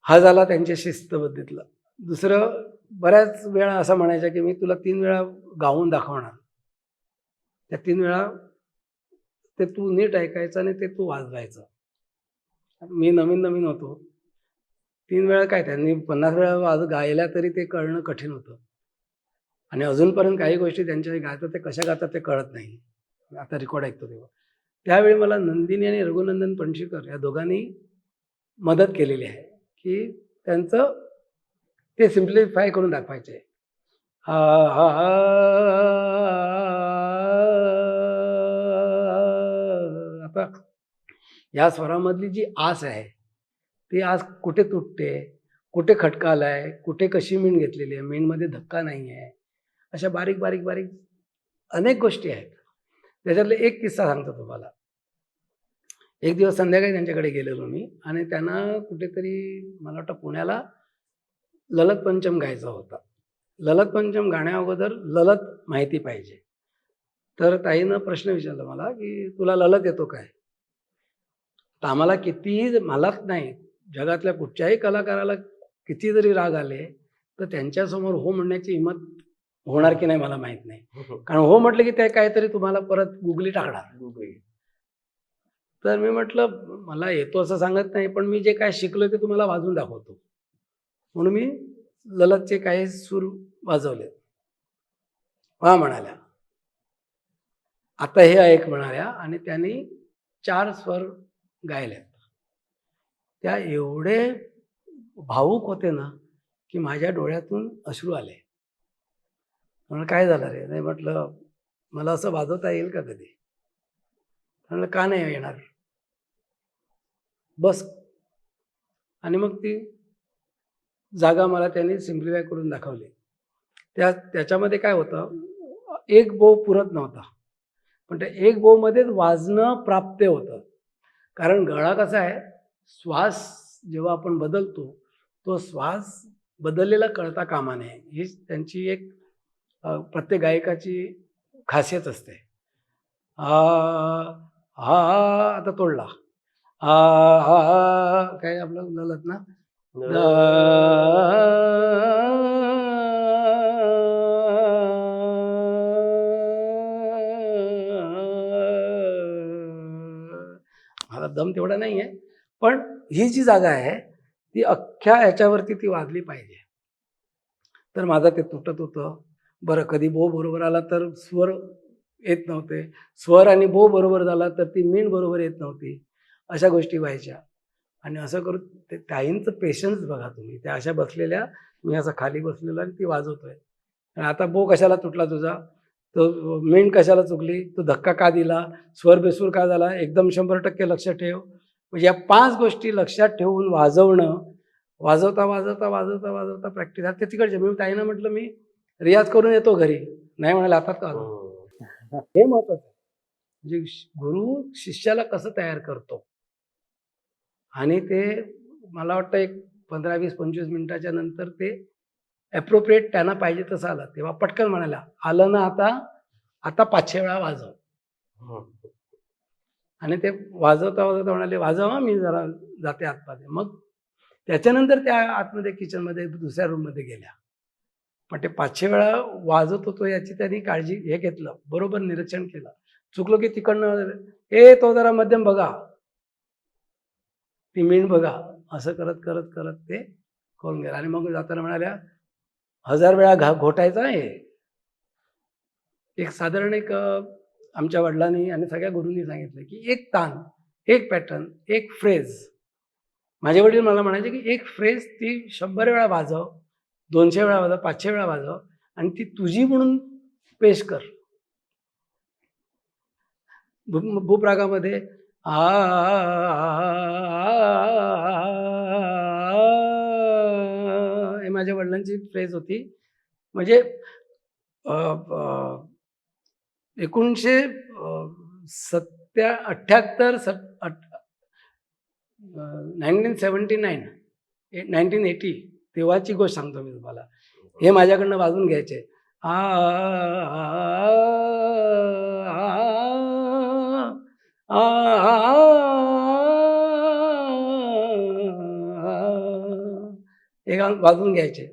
हा झाला त्यांच्या शिस्तबद्धतीतला. दुसरं, बऱ्याच वेळा असं म्हणायच्या की मी तुला 3 वेळा गाऊन दाखवणार. त्या 3 वेळा ते तू नीट ऐकायचं आणि ते तू वाजवायचं. मी नवीन-नवीन होतो. 3 वेळा काय, त्यांनी 50 वेळा गायल्या तरी ते कळणं कठीण होतं. आणि अजूनपर्यंत काही गोष्टी त्यांच्या गातात ते कशा गातात ते कळत नाही. आता रेकॉर्ड ऐकतो तेव्हा. त्यावेळी मला नंदिनी आणि रघुनंदन पणशीकर या दोघांनी मदत केलेली आहे, की त्यांचं ते सिम्प्लिफाय करून दाखवायचे. हा हा हा, आता या स्वरामधली जी आस आहे ती आज कुठे तुटते, कुठे खटका आलाय, कुठे कशी मीण घेतलेली आहे, मीणमध्ये धक्का नाही आहे, अशा बारीक बारीक बारीक अनेक गोष्टी आहेत. त्याच्यातले एक किस्सा सांगतो तुम्हाला. एक दिवस संध्याकाळी त्यांच्याकडे गेलेलो मी आणि त्यांना कुठेतरी मला वाटतं पुण्याला ललत पंचम गायचा होता. ललत पंचम गाण्याअगोदर ललत माहिती पाहिजे. तर ताईनं प्रश्न विचारला मला, की तुला ललत येतो काय? तर आम्हाला कितीही, मलाच नाही, जगातल्या कुठच्याही कलाकाराला किती जरी राग आले तर त्यांच्यासमोर हो म्हणण्याची हिंमत होणार की नाही मला माहीत नाही. कारण हो म्हटलं की ते काहीतरी तुम्हाला परत गुगली टाकणार. तर मी म्हटलं मला येतो असं सांगत नाही, पण मी जे काय शिकलो ते तुम्हाला वाजवून दाखवतो. म्हणून मी ललतचे काही सूर वाजवले. हा म्हणाल्या, आता हे ऐक म्हणाल्या, आणि त्यांनी 4 स्वर गायले. त्या एवढे भावुक होते ना की माझ्या डोळ्यातून अश्रू आले. म्हणलं काय झालं रे? नाही म्हटलं मला असं वाजवता येईल का कधी? म्हणलं का नाही येणार, बस. आणि मग ती जागा मला त्यांनी सिम्प्लिफाय करून दाखवली. त्याच्यामध्ये काय होतं, एक बो पुरत नव्हता, पण त्या एक बोमध्येच वाजणं प्राप्य होतं. कारण गळा कसा आहे, श्वास जेव्हा आपण बदलतो तो श्वास बदललेला कळता कामा नये, ही त्यांची एक प्रत्येक गायकाची खासियत असते. आता तोडला काय आपलं ललत ना, मला दम तेवढा नाही आहे, पण ही जी जागा आहे ती अख्ख्या ह्याच्यावरती ती वाजली पाहिजे. तर माझं ते तुटत होतं. बरं, कधी बो बरोबर आला तर स्वर येत नव्हते, स्वर आणि बो बरोबर झाला तर ती मीण बरोबर येत नव्हती, अशा गोष्टी व्हायच्या. आणि असं करून ते ताईंचं पेशन्स बघा तुम्ही. त्या अशा बसलेल्या, मी असं खाली बसलेलो आणि ती वाजवतोय. आणि आता बो कशाला तुटला तुझा, तो मीण कशाला चुकली, तो धक्का का दिला, स्वर बेसूर का झाला, एकदम 100% लक्ष ठेव. म्हणजे या 5 गोष्टी लक्षात ठेवून वाजवणं, वाजवता वाजवता वाजवता वाजवता प्रॅक्टिस. आता तिकडचे मी ताईनं म्हटलं मी रियाज करून येतो घरी, नाही म्हणाले आता का आलो. हे महत्वाचं आहे. म्हणजे गुरु शिष्याला कसं तयार करतो, आणि ते मला वाटतं एक 15, 20, 25 मिनिटाच्या नंतर ते ॲप्रोप्रिएट त्यांना पाहिजे तसं आलं. तेव्हा पटकन म्हणाला, आलं ना आता 500 वेळा वाजव. आणि ते वाजवता वाजवता म्हणाले, वाजव हां, मी जरा जाते आतमध्ये. मग त्याच्यानंतर त्या आतमध्ये किचनमध्ये दुसऱ्या रूममध्ये गेल्या. पण ते 500 वेळा वाजत होतो याची त्यांनी काळजी हे घेतलं, बरोबर निरीक्षण केलं. चुकलो की तिकडनं तो जरा मध्यम बघा, ती मीण बघा, असं करत करत करत ते करून गेलं. आणि मग जाताना म्हणाल्या, 1000 वेळा घोटायचं आहे. एक साधारण आमच्या वडिलांनी आणि सगळ्या गुरूंनी सांगितलं की एक तान, एक पॅटर्न, एक फ्रेज. माझे वडील मला म्हणायचे की एक फ्रेज ती 100 वेळा वाजव, 200 वेळा वाजव, 500 वेळा वाजव, आणि ती तुझी म्हणून पेश कर. भूपरागामध्ये हे माझ्या वडिलांची फ्रेज होती. म्हणजे 1979 1980 तेव्हाची गोष्ट सांगतो मी तुम्हाला. हे माझ्याकडनं वाजून घ्यायचे. हे वाजून घ्यायचे.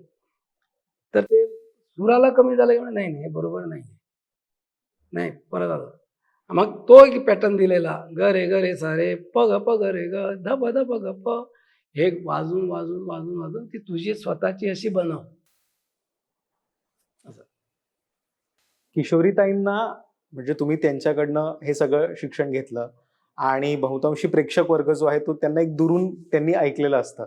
तर ते सुराला कमी झालं की नाही हे बरोबर नाही, नाही परत आलं. मग तो एक पॅटर्न दिलेला, ग रे सारे प ग रे ग धप धप ग प, हे वाजून वाजून वाजून वाजून ती तुझी स्वतःची अशी बनव. किशोरीताईंना म्हणजे तुम्ही त्यांच्याकडनं हे सगळं शिक्षण घेतलं आणि बहुतांशी प्रेक्षक वर्ग जो आहे तो त्यांना एक दुरून त्यांनी ऐकलेलं असतं.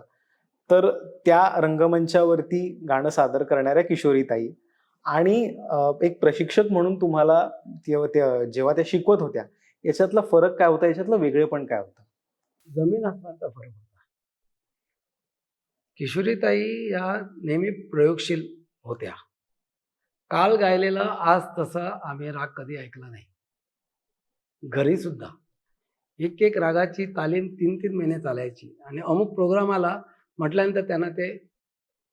तर त्या रंगमंचावरती गाणं सादर करणाऱ्या किशोरीताई आणि एक प्रशिक्षक म्हणून तुम्हाला जेव्हा त्या शिकवत होत्या, याच्यातला फरक काय होता, याच्यातलं वेगळेपण काय होतं? जमीन आसमानचा फरक होता. किशोरीताई या नेहमी प्रयोगशील होत्या. काल गायलेला आज तसा आम्ही राग कधी ऐकला नाही. घरी सुद्धा एक एक रागाची तालीम 3-3 महिने चालायची आणि अमुक प्रोग्राम आला म्हटल्यानंतर त्यांना ते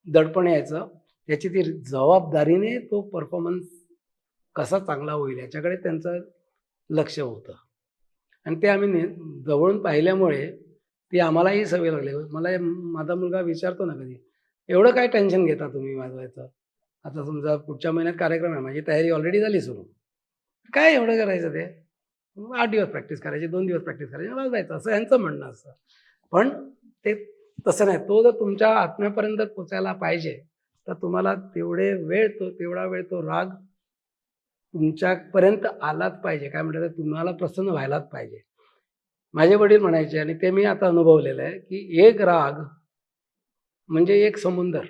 दडपण यायचं. त्याची ती जबाबदारीने तो परफॉर्मन्स कसा चांगला होईल याच्याकडे त्यांचं लक्ष होतं आणि ते आम्ही जवळून पाहिल्यामुळे ती आम्हालाही सवय लागली. मला माझा मुलगा विचारतो ना कधी, एवढं काय टेन्शन घेता तुम्ही वाजवायचं? आता समजा पुढच्या महिन्यात कार्यक्रम आहे, माझी तयारी ऑलरेडी झाली सुरू. काय एवढं करायचं ते? 8 दिवस प्रॅक्टिस करायची, 2 दिवस प्रॅक्टिस करायची, वाजवायचं असं यांचं म्हणणं असतं. पण ते तसं नाही. तो जर तुमच्या आत्म्यापर्यंत पोचायला पाहिजे तर तुम्हाला तेवढा वेळ तो राग तुमच्यापर्यंत आलाच पाहिजे. काय म्हणतात, तुम्हाला प्रसन्न व्हायलाच पाहिजे. माझे वडील म्हणायचे आणि ते मी आता अनुभवलेलं आहे, की एक राग म्हणजे एक समुंदर.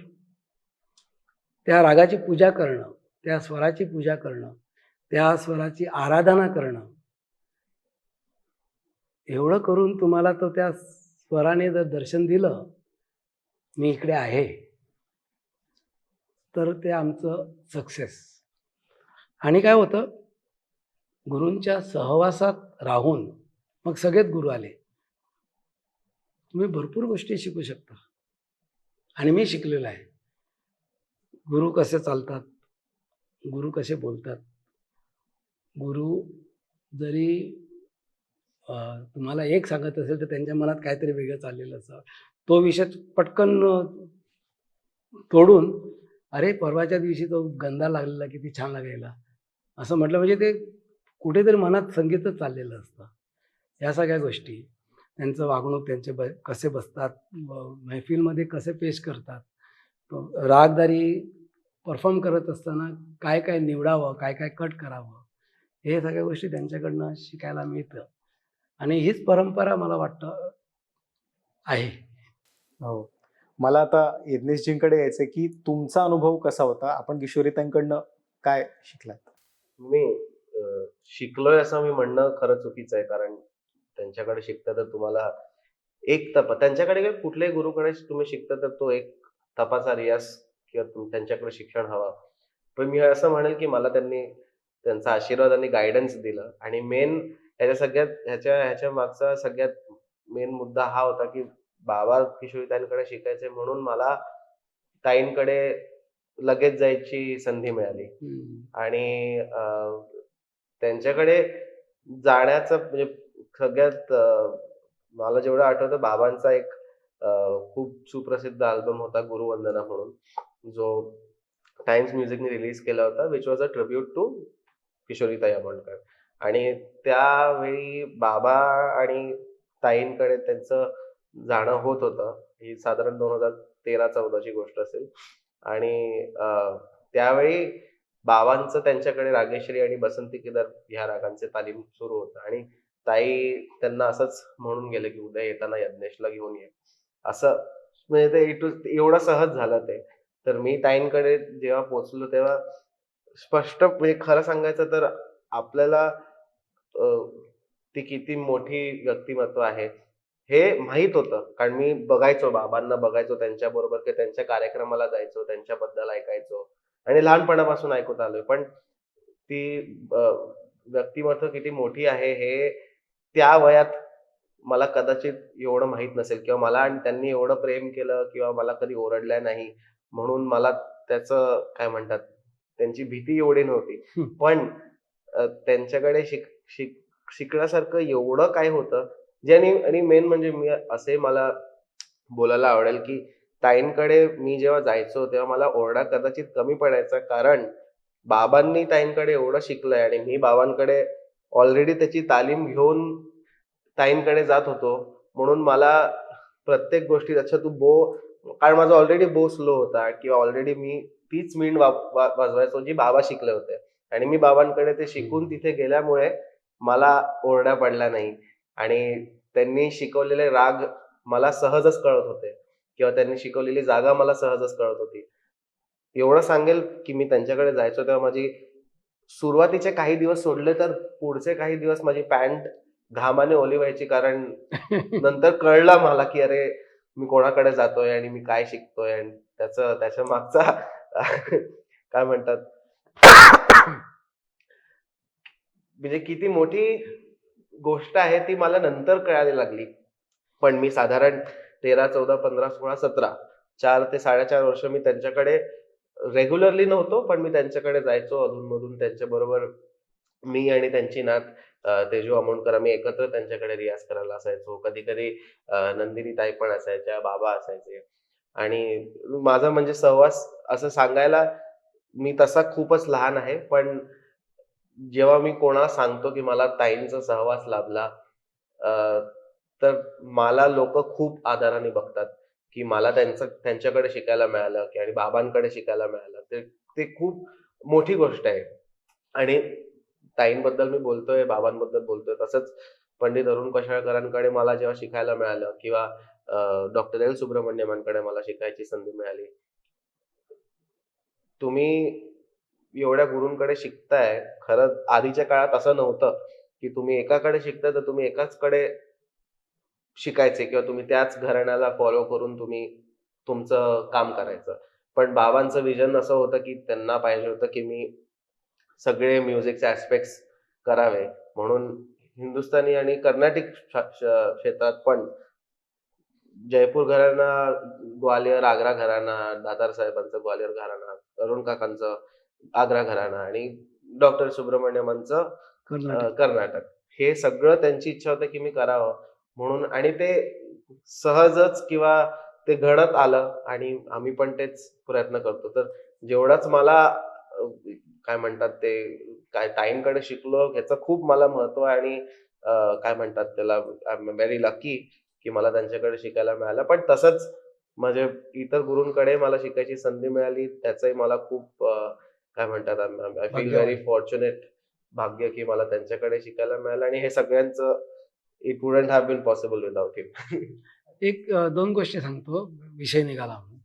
त्या रागाची पूजा करणं, त्या स्वराची पूजा करणं, त्या स्वराची आराधना करणं, एवढं करून तुम्हाला तो त्या स्वराने जर दर्शन दिलं, मी इकडे आहे, तर ते आमचं सक्सेस. आणि काय होतं, गुरूंच्या सहवासात राहून मग सगळेच गुरु आले. तुम्ही भरपूर गोष्टी शिकू शकता आणि मी शिकलेलो आहे. गुरु कसे चालतात, गुरु कसे बोलतात, गुरु जरी तुम्हाला एक सांगत असेल तर त्यांच्या मनात काहीतरी वेगळं चाललेलं असतं. तो विषय पटकन तोडून, अरे परवाच्या दिवशी तो गंधा लागलेला किती छान लागायला, असं म्हटलं म्हणजे ते कुठेतरी मनात संगीतच चाललेलं असतं. या सगळ्या गोष्टी, त्यांचं वागणूक, त्यांचे कसे बसतात, मैफिलमध्ये कसे पेश करतात, रागदारी परफॉर्म करत असताना काय काय निवडावं, काय काय कट करावं, हे सगळ्या गोष्टी त्यांच्याकडनं शिकायला मिळतं. आणि हीच परंपरा मला वाटतं आहे. हो. मला आता यज्ञेशजींकडे यायचंय की तुमचा अनुभव कसा होता? आपण किशोरीताईंकडनं काय शिकलात? मी शिकलोय असं मी म्हणणं खरं चुकीचं आहे. कारण त्यांच्याकडे शिकता तर तुम्हाला एक त्यांच्याकडे किंवा कुठल्याही गुरुकडे तुम्ही शिकता तर तो एक तपाचा रियाज किंवा त्यांच्याकडे शिक्षण हवा. पण मी असं म्हणेल की मला त्यांचा आशीर्वाद आणि गायडन्स दिलं. आणि मेन ह्याच्या मागचा सगळ्यात मेन मुद्दा हा होता की बाबा किशोरीताईंकडे शिकायचे म्हणून मला ताईंकडे लगेच जायची संधी मिळाली. आणि त्यांच्याकडे जाण्याचं म्हणजे सगळ्यात मला जेवढं आठवतं, बाबांचा एक खूप सुप्रसिद्ध अल्बम होता गुरुवंदना म्हणून, जो टाइम्स म्युझिकने रिलीज केला होता, which was a tribute to किशोरीताई आमोणकर. आणि त्यावेळी बाबा आणि ताईंकडे त्यांचं जाणं होत होतं. ही साधारण 2013-14ची गोष्ट असेल. आणि त्यावेळी बाबांचं त्यांच्याकडे रागेश्री आणि बसंती केदार ह्या रागांचे तालीम सुरू होतं. आणि ताई त्यांना असंच म्हणून गेले की उद्या येताना यज्ञेशला घेऊन ये, असं. म्हणजे ते एवढं सहज झालं ते. तर मी ताईंकडे जेव्हा पोहोचलो तेव्हा स्पष्ट, म्हणजे खरं सांगायचं तर आपल्याला ती किती मोठी व्यक्तिमत्व आहे हे माहित होतं. कारण मी बाबांना बघायचो त्यांच्याबरोबर, की त्यांच्या कार्यक्रमाला जायचो, त्यांच्याबद्दल ऐकायचो आणि लहानपणापासून ऐकत आलोय. पण ती व्यक्तिमत्व किती मोठी आहे हे त्या वयात मला कदाचित एवढं माहित नसेल, किंवा मला आणि त्यांनी एवढं प्रेम केलं किंवा मला कधी ओरडल्या नाही म्हणून मला त्याचं काय म्हणतात, त्यांची भीती एवढी नव्हती. पण त्यांच्याकडे शिकण्यासारखं एवढं काय होतं, आणि मेन म्हणजे मला बोलायला आवडेल की ताईंकडे मी जेव्हा जायचो तेव्हा मला ओरडा कदाचित कमी पडायचा. कारण बाबांनी ताईंकडे एवढं शिकलंय आणि मी बाबांकडे ऑलरेडी त्याची तालीम घेऊन ताईंकडे जात होतो. म्हणून मला प्रत्येक गोष्टी, अच्छा तू कारण माझा ऑलरेडी स्लो होता किंवा ऑलरेडी मी तीच मींड वाजवायचो जी बाबा शिकले होते. आणि मी बाबांकडे ते शिकून तिथे गेल्यामुळे मला ओरडा पडला नाही. आणि त्यांनी शिकवलेले राग मला सहजच कळत होते किंवा त्यांनी शिकवलेली जागा मला सहजच कळत होती. एवढं सांगेल की मी त्यांच्याकडे जायचो तेव्हा माझी सुरुवातीचे काही दिवस सोडले तर पुढचे काही दिवस माझी पॅन्ट घामाने ओली व्हायची. कारण नंतर कळलं मला की अरे मी कोणाकडे जातोय आणि मी काय शिकतोय आणि त्याच्या मागचा काय म्हणतात म्हणजे किती मोठी गोष्ट आहे ती मला नंतर कळायला लागली. पण मी साधारण 13, 14, 15, 16, 17 4 ते 4.5 वर्ष मी त्यांच्याकडे रेग्युलरली नव्हतो, पण मी त्यांच्याकडे जायचो अधूनमधून. त्यांच्याबरोबर मी आणि त्यांची नात तेजू अमोणकर आम्ही एकत्र त्यांच्याकडे रियाज करायला असायचो. कधी-कधी नंदिनी ताई पण असायच्या, बाबा असायचे आणि माझा म्हणजे सहवास असं सांगायला मी तसा खूपच लहान आहे. पण जेव्हा मी कोणाला सांगतो, की मला ताईंचा सहवास लाभला, अ, तर मला लोकं खूप आदराने बघतात, की मला त्यांच्याकडे शिकायला मिळालं की आणि बाबांकडे शिकायला मिळालं. ते खूप मोठी गोष्ट आहे. आणि ताईंबद्दल मी बोलतोय, बाबांबद्दल बोलतोय, तसंच पंडित अरुण कशाळकरांकडे मला जेव्हा शिकायला मिळालं किंवा डॉक्टर एल. सुब्रमण्यमांकडे मला शिकायची संधी मिळाली. तुम्ही एवढ्या गुरूंकडे शिकताय, खरं आधीच्या काळात असं नव्हतं, की तुम्ही एकाकडे शिकताय तर तुम्ही एकाचकडे शिकायचे किंवा तुम्ही त्याच घराण्याला फॉलो करून तुम्ही तुमचं काम करायचं. पण बाबांचं विजन असं होतं, की त्यांना पाहिजे होतं, की मी सगळे म्युझिकचे ॲस्पेक्ट्स करावे. म्हणून हिंदुस्थानी आणि कर्नाटिक क्षेत्रात पण जयपूर घराणा, ग्वालियर, आग्रा घराणा, दातार साहेबांचं ग्वालियर घराणा, अरुण काकांचं आग्रा घराणा आणि डॉक्टर सुब्रमण्यमांचं कर्नाटक. कर्नाटक. हे सगळं त्यांची इच्छा होती, की मी करावं म्हणून आणि ते सहजच किंवा ते घडत आलं आणि आम्ही पण तेच प्रयत्न करतो. तर जेवढाच मला काय म्हणतात ते काय ताईंकडे शिकलो ह्याचं खूप मला महत्व आहे आणि काय म्हणतात त्याला आय एम व्हेरी लकी की मला त्यांच्याकडे शिकायला मिळालं. पण तसंच म्हणजे इतर गुरूंकडे मला शिकायची संधी मिळाली. त्याचंही मला खूप काय म्हणतात आय फील व्हेरी भाग्यवान. फॉर्च्युनेट भाग्य की मला त्यांच्याकडे शिकायला मिळालं आणि हे सगळ्यांचं it wouldn't have been possible without him. एक 2 गोष्टी सांगतो, विषय निघाला म्हणून.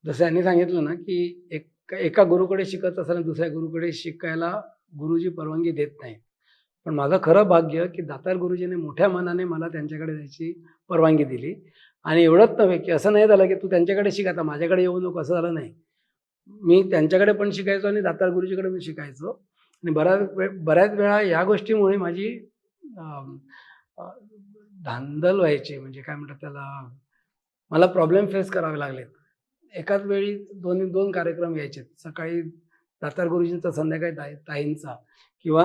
जसं यांनी सांगितलं ना, की एका गुरुकडे शिकत असताना दुसऱ्या गुरुकडे शिकायला गुरुजी परवानगी देत नाहीत. पण माझं खरं भाग्य, की दातार गुरुजींनी मोठ्या मनाने मला त्यांच्याकडे जायची परवानगी दिली आणि एवढंच नव्हे, की असं नाही झालं, की तू त्यांच्याकडे शिक आता माझ्याकडे येऊ नको असं झालं नाही. मी त्यांच्याकडे पण शिकायचो आणि दातार गुरुजीकडे मी शिकायचो आणि बऱ्याच वेळा या गोष्टीमुळे माझी अं, अ, धांदल व्हायची म्हणजे काय म्हणतात त्याला, मला प्रॉब्लेम फेस करावे लागलेत. एकाच वेळी दोन कार्यक्रम यायचे. सकाळी दातार गुरुजींचा, संध्याकाळी ताईंचा किंवा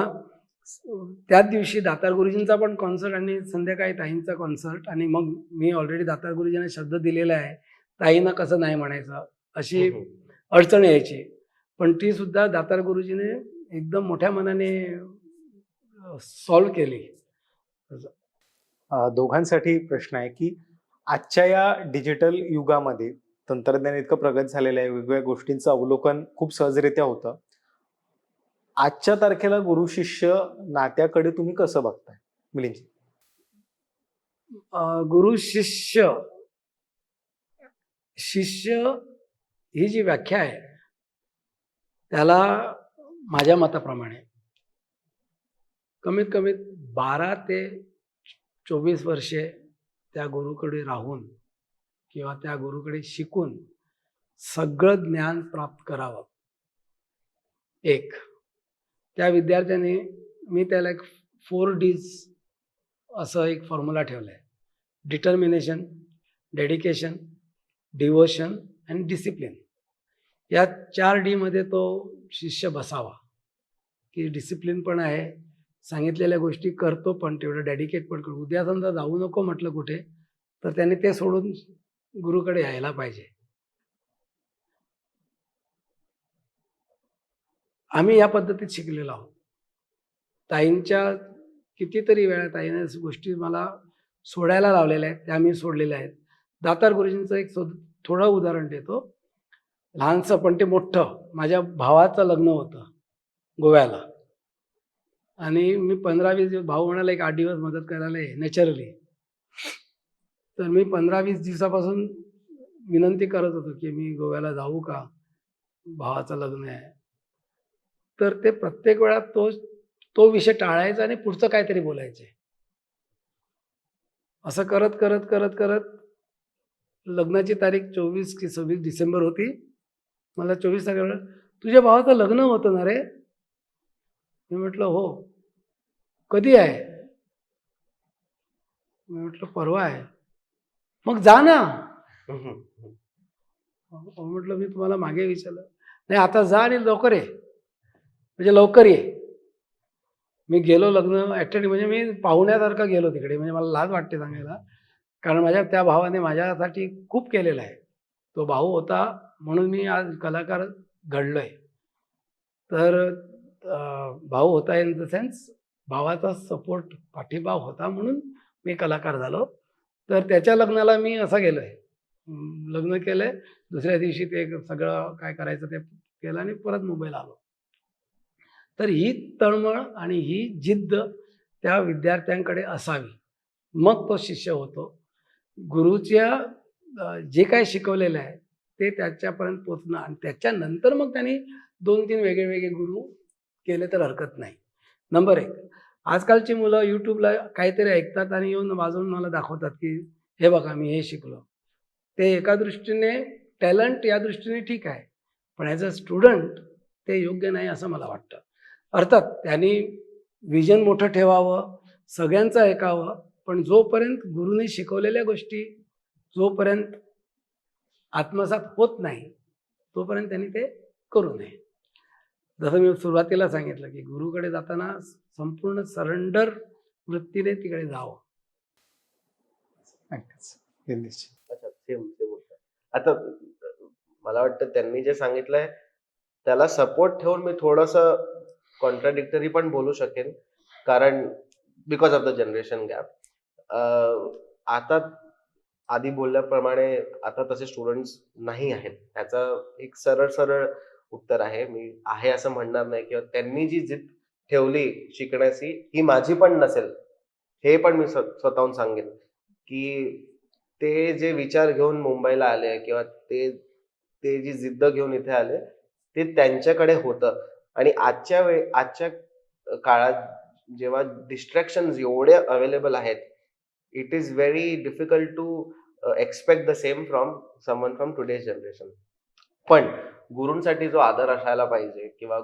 त्याच दिवशी दातार गुरुजींचा पण कॉन्सर्ट आणि संध्याकाळी ताईंचा कॉन्सर्ट आणि मग मी ऑलरेडी दातार गुरुजींना शब्द दिलेला आहे. ताईंना कसं नाही म्हणायचं अशी अडचण यायची. पण ती सुद्धा दातार गुरुजीने एकदम मोठ्या मनाने सॉल्व्ह केली. दोघांसाठी प्रश्न आहे की आजच्या या डिजिटल युगामध्ये तंत्रज्ञान इतकं प्रगत झालेलं आहे, वेगवेगळ्या गोष्टींचं अवलोकन खूप सहजरित्या होतं. आजच्या तारखेला गुरु शिष्य नात्याकडे तुम्ही कसं बघताय मिलिंदजी? गुरु शिष्य ही जी व्याख्या आहे त्याला माझ्या मताप्रमाणे कमीत कमी 12 ते 24 वर्षे त्या गुरुकडे राहून किंवा त्या गुरुकडे शिकून सगळं ज्ञान प्राप्त करावं. एक त्या विद्यार्थ्याने मी त्याला एक 4 Ds असं एक फॉर्म्युला ठेवला आहे. डिटर्मिनेशन, डेडिकेशन, डिवोशन आणि डिसिप्लिन. या 4 D मध्ये तो शिष्य बसावा, की डिसिप्लिन पण आहे, सांगितलेल्या गोष्टी करतो पण तेवढं डेडिकेट पण करतो. उद्या समजा जाऊ नको म्हटलं कुठे तर त्याने ते सोडून गुरुकडे यायला पाहिजे. आम्ही या पद्धतीत शिकलेलो आहोत. ताईंच्या कितीतरी वेळा ताईने गोष्टी मला सोडायला लावलेल्या आहेत, त्या मी सोडलेल्या आहेत. दातार गुरुजींचं एक थोडं उदाहरण देतो. लहानसं पण ते मोठं. माझ्या भावाचं लग्न होतं गोव्याला आणि मी 15-20 दिवस, भाऊ म्हणाला एक 8 दिवस मदत करायला ये नॅचरली. तर मी 15-20 दिवसापासून विनंती करत होतो, की मी गोव्याला जाऊ का? भावाचं लग्न आहे. तर ते प्रत्येक वेळा तो विषय टाळायचा आणि पुढचं काहीतरी बोलायचे. असं करत लग्नाची तारीख 24 की 26 डिसेंबर होती. मला 24 तारखेला तुझ्या भावाचं लग्न होतं ना रे? मी म्हटलं हो. कधी आहे? मी म्हटलं परवा आहे. मग जा ना. म्हटलं मी तुम्हाला मागे विचारलं. नाही आता जा आणि लवकर ये. म्हणजे लवकर ये. मी गेलो लग्न ॲटेंड म्हणजे मी पाहुण्यासारखा गेलो तिकडे. म्हणजे मला लाज वाटते सांगायला. कारण माझ्या त्या भावाने माझ्यासाठी खूप केलेलं आहे. तो भाऊ होता म्हणून मी आज कलाकार घडलोय. तर भाऊ होता इन द सेन्स भावाचा सपोर्ट पाठिंबा होता म्हणून मी कलाकार झालो. तर त्याच्या लग्नाला मी असा गेलोय. लग्न केलंय. दुसऱ्या दिवशी ते सगळं काय करायचं ते केलं आणि परत मुंबईला आलो. तर ही तळमळ आणि ही जिद्द त्या विद्यार्थ्यांकडे असावी. मग तो शिष्य होतो. गुरुच्या जे काही शिकवलेलं आहे ते त्याच्यापर्यंत पोचणं आणि त्याच्यानंतर मग त्यांनी 2-3 वेगळे गुरु केले तर हरकत नाही. नंबर 1. आजकालची मुलं YouTubeला काहीतरी ऐकतात आणि येऊन वाजवून मला दाखवतात की हे बघा मी हे शिकलो. ते एका दृष्टीने टॅलेंट या दृष्टीने ठीक आहे. पण ॲज अ स्टुडंट ते योग्य नाही असं मला वाटतं. अर्थात त्यांनी विजन मोठं ठेवावं, सगळ्यांचं ऐकावं, पण जोपर्यंत गुरुने शिकवलेल्या गोष्टी जोपर्यंत आत्मसात होत नाही, तोपर्यंत त्यांनी ते करू नये. जसं मी सुरुवातीला सांगितलं की गुरुकडे जाताना संपूर्ण सरेंडर वृत्तीने तिकडे जावं. नक्कीच. हे निश्चित. अच्छा, सेम होतं. आता मला वाटतं त्यांनी जे सांगितलंय त्याला सपोर्ट ठेवून मी थोडंसं कॉन्ट्राडिक्टरी पण बोलू शकेन. कारण because of the generation gap. आता आधी बोलल्याप्रमाणे आता तसे स्टुडंट्स नाही आहेत. ह्याचं एक सरळ उत्तर आहे. मी आहे असं म्हणणार नाही किंवा त्यांनी जी जिद्द ठेवली शिकण्याची ही माझी पण नसेल. हे पण मी स्वतःहून सांगेन की ते जे विचार घेऊन मुंबईला आले किंवा ते जी जिद्द घेऊन इथे आले ते त्यांच्याकडे होतं. आणि आजच्या काळात जेव्हा डिस्ट्रॅक्शन्स एवढे अवेलेबल आहेत, it is very difficult to expect the same from someone from today's generation. पण गुरूंसाठी जो आदर असायला पाहिजे किंवा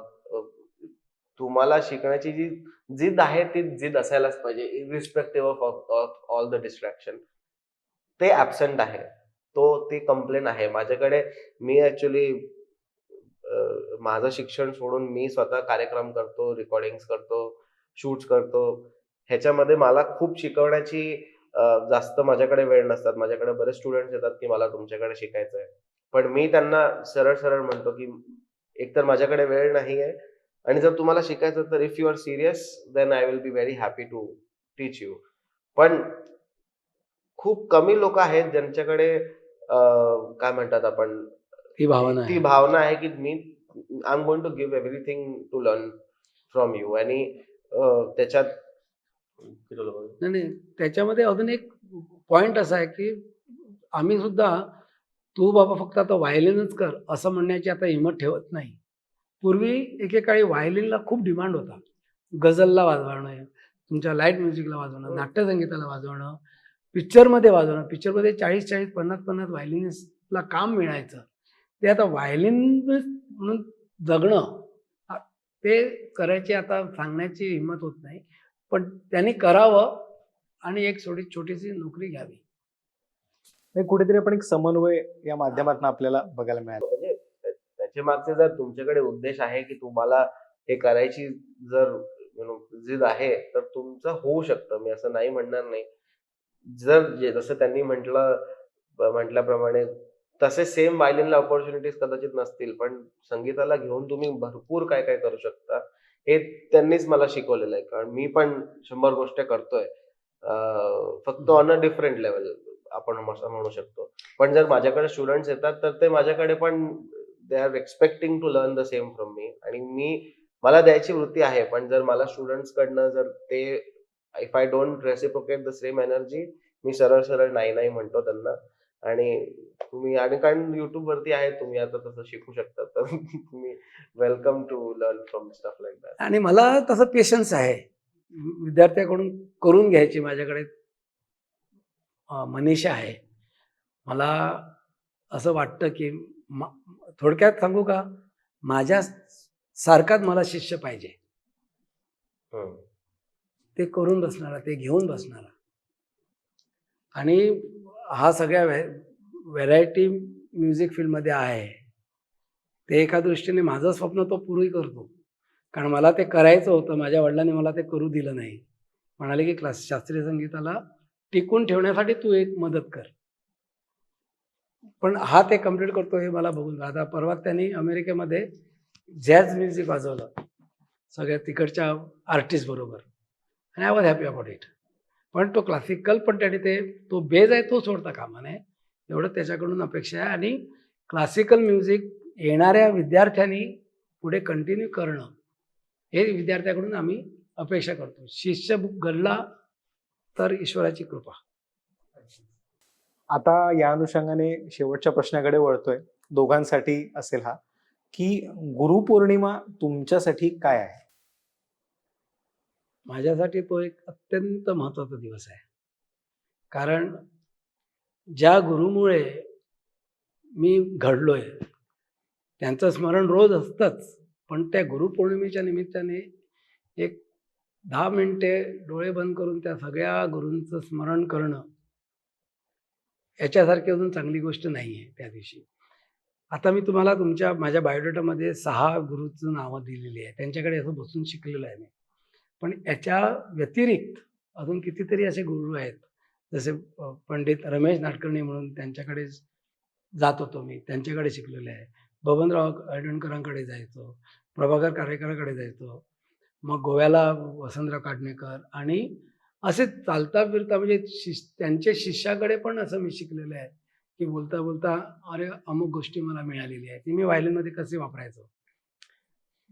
तुम्हाला शिकण्याची जी जिद्द आहे ती जिद्द असायलाच पाहिजे irrespective of all the distraction. ते ॲब्सेंट आहे. ती कंप्लेन आहे माझ्याकडे. मी ऍक्च्युली माझं शिक्षण सोडून मी स्वतः कार्यक्रम करतो, रेकॉर्डिंग्स करतो, शूट्स करतो. ह्याच्यामध्ये मला खूप शिकवण्याची जास्त माझ्याकडे वेळ नसतात. माझ्याकडे बरेच स्टुडंट्स येतात की मला तुमच्याकडे शिकायचं आहे. पण मी त्यांना सरळ म्हणतो की एकतर माझ्याकडे वेळ नाही आहे आणि जर तुम्हाला शिकायचं तर if you are serious then I will be very happy to teach you. पण खूप कमी लोक आहेत ज्यांच्याकडे काय म्हणतात आपण ती भावना आहे की मी I am going to give everything to learn from you. आणि त्याच्यात नाही, त्याच्यामध्ये अजून एक पॉइंट असा आहे की आम्ही सुद्धा तू बाबा फक्त आता व्हायलिनच कर असं म्हणण्याची आता हिंमत ठेवत नाही. पूर्वी एकेकाळी व्हायलिनला खूप डिमांड होता. गझलला वाजवणं, तुमच्या लाईट म्युझिकला वाजवणं, नाट्यसंगीताला वाजवणं, पिक्चरमध्ये वाजवणं. पिक्चरमध्ये 40-40, 50-50 व्हायलिनिस्टला काम मिळायचं. ते आता व्हायलिन म्हणून जगणं ते करायची आता सांगण्याची हिंमत होत नाही. पण त्यांनी करावं आणि एक छोटीशी नोकरी घ्यावी. कुठेतरी आपण एक समन्वय या माध्यमातून आपल्याला बघायला मिळालं. म्हणजे त्याच्या मागचे जर तुमच्याकडे उद्देश आहे की तुम्हाला हे करायची जर जिद आहे तर तुमचं होऊ शकतं. मी असं नाही म्हणणार नाही. जसं त्यांनी म्हटल्याप्रमाणे तसे सेम व्हायलिनला ऑपॉर्च्युनिटीज कदाचित नसतील, पण संगीताला घेऊन तुम्ही भरपूर काय काय करू शकता. हे त्यांनीच मला शिकवलेलं आहे. कारण मी पण 100 गोष्टी करतोय, फक्त ऑन अ डिफरंट लेवल आपण असं म्हणू शकतो. पण जर माझ्याकडे स्टुडंट्स येतात तर ते माझ्याकडे पण they are expecting to learn the same from me. आणि मला द्यायची वृत्ती आहे. पण जर मला स्टुडंट्स कडनं जर ते if I don't reciprocate the same energy, मी सरळ नाही म्हणतो त्यांना. आणि कारण युट्यूब वरती आहे, तुम्ही आता तसं शिकू शकता. तर तुम्ही welcome to learn from stuff like that. आणि मला तसं पेशन्स आहे विद्यार्थ्याकडून करून घ्यायची. माझ्याकडे मनीषा आहे. मला असं वाटतं की थोडक्यात सांगू का, माझ्या सारखाच मला शिष्य पाहिजे, हम्म. ते करून बसणारा, ते घेऊन बसणारा. आणि हा सगळ्या व्हेरायटी म्युझिक फील्डमध्ये आहे. ते एका दृष्टीने माझं स्वप्न तो पूर्ण करतो. कारण मला ते करायचं होतं. माझ्या वडिलांनी मला ते करू दिलं नाही. म्हणाले की शास्त्रीय संगीताला टिकून ठेवण्यासाठी तू एक मदत कर. पण हा ते कंप्लीट करतो हे मला बघून आता परवा त्यांनी अमेरिकेमध्ये जॅझ म्युझिक वाजवलं सगळ्या तिकडच्या आर्टिस्ट बरोबर, आणि I was happy about it. पण तो क्लासिकल पण त्याने तो बेज आहे तो सोडता कामा नये, एवढं त्याच्याकडून अपेक्षा आहे. आणि क्लासिकल म्युझिक येणाऱ्या विद्यार्थ्यांनी पुढे कंटिन्यू करणं हे विद्यार्थ्याकडून आम्ही अपेक्षा करतो. शिष्य घडला तर ईश्वराची कृपा. आता या अनुषंगाने शेवटच्या प्रश्नाकडे वळतोय, दोघांसाठी असेल हा, की गुरुपौर्णिमा तुमच्यासाठी काय आहे? माझ्यासाठी तो एक अत्यंत महत्त्वाचा दिवस आहे. कारण ज्या गुरुमुळे मी घडलोय त्यांचं स्मरण रोज असतंच, पण त्या गुरुपौर्णिमेच्या निमित्ताने एक 10 मिनिटे डोळे बंद करून त्या सगळ्या गुरूंचं स्मरण करणं याच्यासारखी अजून चांगली गोष्ट नाही आहे त्या दिवशी. आता मी तुम्हाला माझ्या बायोडेटामध्ये 6 गुरूंची नावं दिलेली आहे. त्यांच्याकडे असं बसून शिकलेलं आहे मी. पण याच्या व्यतिरिक्त अजून कितीतरी असे गुरु आहेत, जसे पंडित रमेश नाडकर्णी म्हणून त्यांच्याकडे जात होतो मी, त्यांच्याकडे शिकलेलो आहे. बबनराव अडणकरांकडे जायचो, प्रभाकर कारेकरांकडे जायचो, मग गोव्याला वसंतराव काटणेकर, आणि असे चालता फिरता म्हणजे त्यांच्या शिष्याकडे पण असं मी शिकलेलं आहे की बोलता बोलता अरे अमुक गोष्टी मला मिळालेली आहे, ती मी व्हायलिनमध्ये कसे वापरायचो.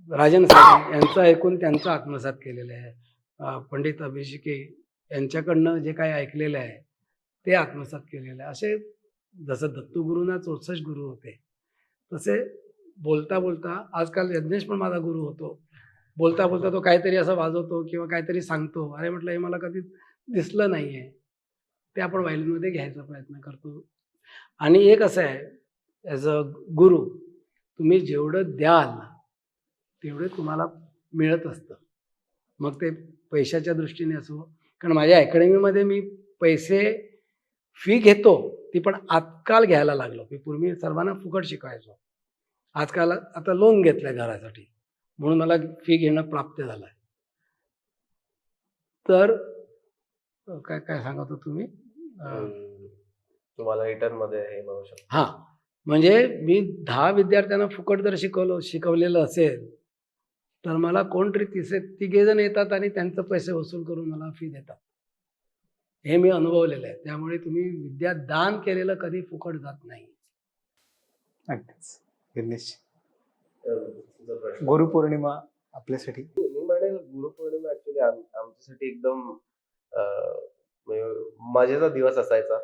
राजन साहेब यांचं ऐकून त्यांचं आत्मसात केलेलं आहे. पंडित अभिषेकी यांच्याकडनं जे काही ऐकलेलं आहे ते आत्मसात केलेलं आहे. असे जसं दत्तुगुरूंना 64 गुरु होते, तसे बोलता बोलता आजकाल यज्ञेश पण माझा गुरु होतो. बोलता बोलता तो काहीतरी असं वाजवतो किंवा काहीतरी सांगतो, अरे म्हटलं हे मला कधी दिसलं नाही आहे, ते आपण व्हायलिनमध्ये घ्यायचा प्रयत्न करतो. आणि एक असं आहे, ॲज अ गुरु तुम्ही जेवढं द्याल तेवढे तुम्हाला मिळत असतं. मग ते पैशाच्या दृष्टीने असो, कारण माझ्या अकॅडमीमध्ये मी पैसे फी घेतो, ती पण आजकाल घ्यायला लागलो. मी पूर्वी सर्वांना फुकट शिकवायचो. आजकाल आता लोन घेतलंय घरासाठी, म्हणून मला फी घेणं प्राप्त झालं आहे. तर काय काय सांगत होतो तुम्ही? तुम्हाला रिटर्न मध्ये हे मिळू शकतो. हां, म्हणजे मी 10 विद्यार्थ्यांना फुकट जर शिकवलेलं असेल, तर मला कोणतरी तिघे जण येतात आणि त्यांचे पैसे वसूल करून मला फी देतात. हे मी अनुभवलेलं आहे. त्यामुळे तुम्ही विद्या दान केलेलं कधी फुकट जात नाही. अगदीच. गिरीश, तुझा प्रश्न. गुरुपौर्णिमा आपल्यासाठी मी म्हणेल गुरुपौर्णिमा ऍक्च्युली आमच्यासाठी एकदम म्हणजे मजेचा दिवस असायचा.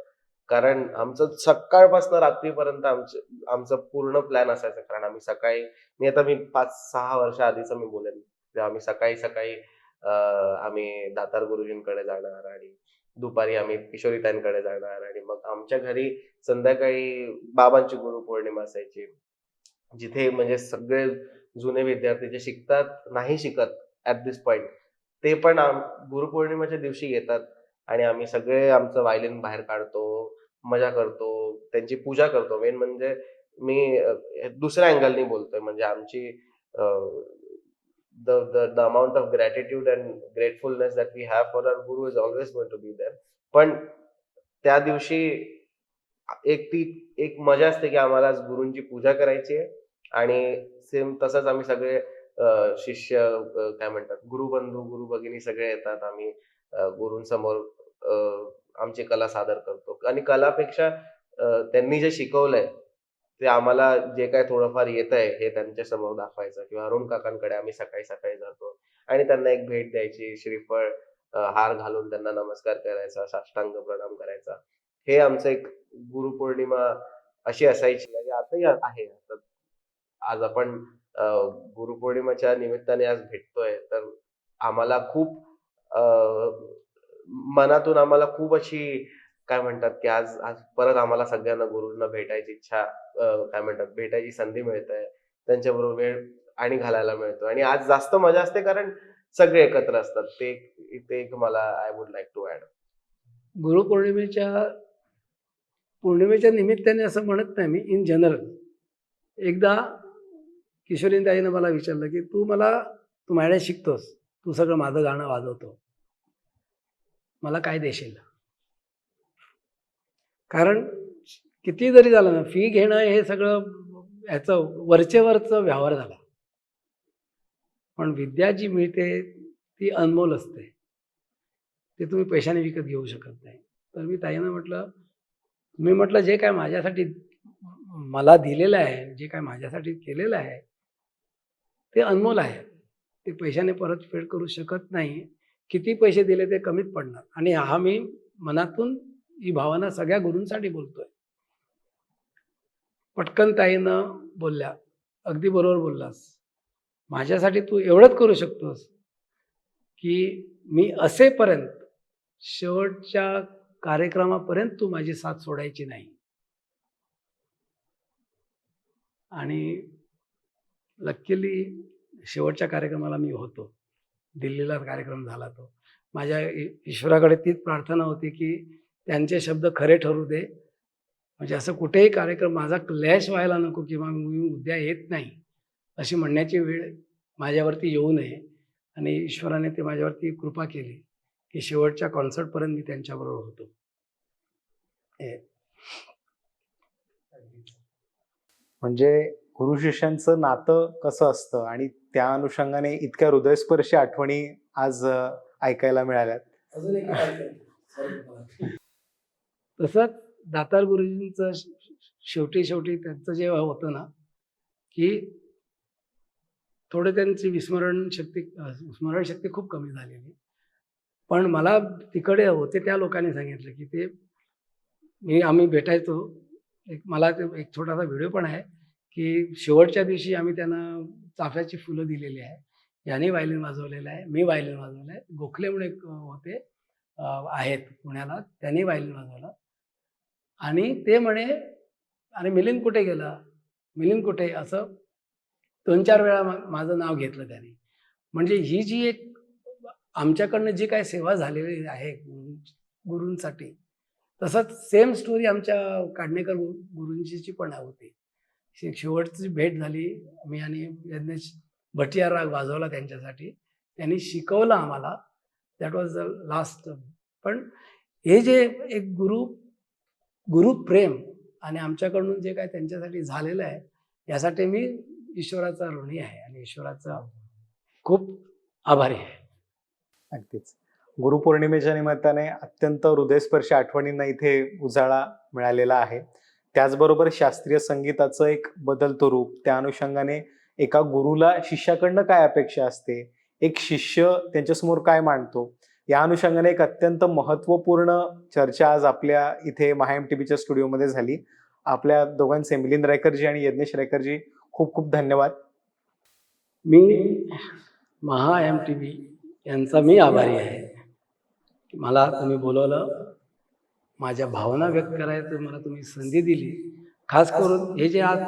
कारण आमचं सकाळपासून रात्रीपर्यंत आमचा पूर्ण प्लॅन असायचा. कारण आम्ही सकाळी मी 5-6 वर्ष आधीच मी बोलेन, जेव्हा आम्ही सकाळी सकाळी आम्ही दातार गुरुजींकडे जाणार आणि दुपारी आम्ही किशोरीताईंकडे जाणार आणि मग आमच्या घरी संध्याकाळी बाबांची गुरुपौर्णिमा असायची, जिथे म्हणजे सगळे जुने विद्यार्थी जे नाही शिकत ऍट दिस पॉइंट, ते पण गुरुपौर्णिमेच्या दिवशी येतात आणि आम्ही सगळे आमचं व्हायलिन बाहेर काढतो, मजा करतो, त्यांची पूजा करतो. मेन म्हणजे मी दुसऱ्या अँगलनी बोलतोय, म्हणजे आमची the amount of gratitude and gratefulness that we have for our guru is always going to be there. पण त्या दिवशी एक मजा असते की आम्हाला आज गुरूंची पूजा करायची आहे आणि सेम तसंच आम्ही सगळे शिष्य काय म्हणतात गुरुबंधू गुरु भगिनी सगळे येतात. आम्ही गुरूंसमोर आमची कला सादर करतो आणि कलापेक्षा त्यांनी जे शिकवलंय ते आम्हाला जे काय थोडंफार येत आहे हे त्यांच्या समोर दाखवायचं. किंवा अरुण काकांकडे आम्ही सकाळी सकाळी जातो आणि त्यांना एक भेट द्यायची, श्रीफळ हार घालून त्यांना नमस्कार करायचा, साष्टांग प्रणाम करायचा. हे आमचं एक गुरुपौर्णिमा अशी असायची आणि आताही आहे. आज आपण गुरुपौर्णिमेच्या निमित्ताने आज भेटतोय, तर आम्हाला खूप मनातून आम्हाला खूप अशी काय म्हणतात की आज आज परत आम्हाला सगळ्यांना गुरूंना भेटायची इच्छा काय म्हणतात भेटायची संधी मिळते. त्यांच्याबरोबर वेळ आणि घालायला मिळतो आणि आज जास्त मजा असते कारण सगळे एकत्र असतात. ते एक मला I would like to add. पौर्णिमेच्या निमित्ताने असं म्हणत नाही मी, इन जनरल. एकदा किशोरीताईनं मला विचारलं की तू माझ्याकडे शिकतोस, तू सगळं माझं गाणं वाजवतो, मला काय देशील? कारण किती जरी झालं ना, फी घेणं हे सगळं ह्याचं वरचेवरचं व्यवहार झाला, पण विद्या जी मिळते ती अनमोल असते. ते तुम्ही पैशाने विकत घेऊ शकत नाही. तर मी ताईंना म्हटलं जे काय माझ्यासाठी मला दिलेलं आहे, जे काय माझ्यासाठी केलेलं आहे ते अनमोल आहे. ते पैशाने परतफेड करू शकत नाही. किती पैसे दिले ते कमीत पडणार. आणि हा मी मनातून ही भावना सगळ्या गुरूंसाठी बोलतोय. पटकन ताईनं बोलल्या, अगदी बरोबर बोललास, माझ्यासाठी तू एवढंच करू शकतोस की मी असेपर्यंत, शेवटच्या कार्यक्रमापर्यंत तू माझी साथ सोडायची नाही. आणि लकीली शेवटच्या कार्यक्रमाला मी होतो. दिल्लीला कार्यक्रम झाला तो. माझ्या ईश्वराकडे तीच प्रार्थना होती की त्यांचे शब्द खरे ठरू दे. म्हणजे असं कुठेही कार्यक्रम माझा क्लॅश व्हायला नको किंवा मी उद्या येत नाही अशी म्हणण्याची वेळ माझ्यावरती येऊ नये. आणि ईश्वराने ते माझ्यावरती कृपा केली की शेवटच्या कॉन्सर्टपर्यंत मी त्यांच्याबरोबर होतो. म्हणजे गुरु शिष्यांचं नातं कसं असतं आणि त्या अनुषंगाने इतक्या हृदयस्पर्शी आठवणी आज ऐकायला मिळाल्यात. अजून एक तसंच दातार गुरुजींचं शेवटी त्यांचं जेव्हा होतं ना की थोडं त्यांची स्मरणशक्ती खूप कमी झालेली. पण मला तिकडे होते त्या लोकांनी सांगितलं की आम्ही भेटायचो. मला एक छोटासा व्हिडिओ पण आहे की शेवटच्या दिवशी आम्ही त्यांना चाफ्याची फुलं दिलेली आहे. याने वायलिन वाजवलेलं आहे, मी वायलिन वाजवलं आहे. गोखले म्हणून एक होते आहेत पुण्याला, त्यांनी वायलिन वाजवलं. आणि ते म्हणे, अरे मिलिंद कुठे गेला, मिलिंद कुठे, असं 2-4 वेळा माझं नाव घेतलं त्याने. म्हणजे ही जी एक आमच्याकडनं जी काय सेवा झालेली आहे गुरूंसाठी, तसंच सेम स्टोरी आमच्या काडणेकर गुरूंची पण होती. शेवटची भेट झाली, मी आणि यज्ञेश भटिया राग वाजवला त्यांच्यासाठी, त्यांनी शिकवलं आम्हाला. That was the last. पण हे जे एक गुरु प्रेम आणि आमच्याकडून जे काय त्यांच्यासाठी झालेलं आहे, यासाठी मी ईश्वराचा ऋणी आहे आणि ईश्वराचा खूप आभारी आहे. अगदीच. गुरुपौर्णिमेच्या निमित्ताने अत्यंत हृदयस्पर्शी आठवणींना इथे उजाळा मिळालेला आहे. त्याचबरोबर शास्त्रीय संगीताचं एक बदलतं रूप, त्या अनुषंगाने एका गुरुला शिष्याकडनं काय अपेक्षा असते, एक शिष्य त्यांच्यासमोर काय मांडतो, या अनुषंगाने एक अत्यंत महत्त्वपूर्ण चर्चा आज आपल्या इथे MHA-MTBच्या स्टुडिओमध्ये झाली. आपल्या दोघांचे, मिलिंद रायकरजी आणि यज्ञेश रायकरजी, खूप खूप धन्यवाद. मी MHA-MTB यांचा मी आभारी आहे. मला तुम्ही बोलवलं, माझ्या भावना व्यक्त करायचं मला तुम्ही संधी दिली. खास करून हे जे आज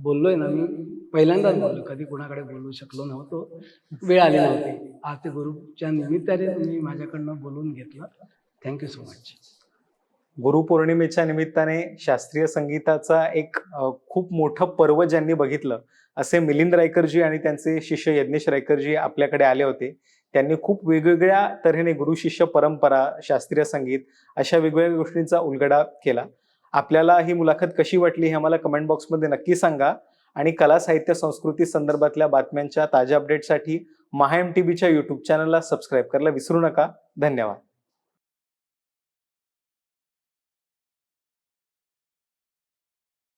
बोललोय ना, मी पहिल्यांदाच बोललो, कधी कोणाकडे बोलू शकलो नव्हतो, वेळ आली नव्हती. आज ते गुरुच्या निमित्ताने तुम्ही माझ्याकडनं बोलवून घेतलं. Thank you so much. गुरुपौर्णिमेच्या निमित्ताने शास्त्रीय संगीताचा एक खूप मोठं पर्व ज्यांनी बघितलं असे मिलिंद रायकरजी आणि त्यांचे शिष्य यज्ञेश रायकरजी आपल्याकडे आले होते. त्यांनी खूप वेगवेगळ्या तऱ्हेने गुरु शिष्य परंपरा, शास्त्रीय संगीत अशा वेगवेगळ्या गोष्टींचा उलगडा केला. आपल्याला ही मुलाखत कशी वाटली हे आम्हाला कमेंट बॉक्समध्ये नक्की सांगा. आणि कला साहित्य संस्कृती संदर्भातल्या बातम्यांच्या ताज्या अपडेटसाठी MHA-MTBच्या यूट्यूब चॅनलला सबस्क्राईब करायला विसरू नका. धन्यवाद.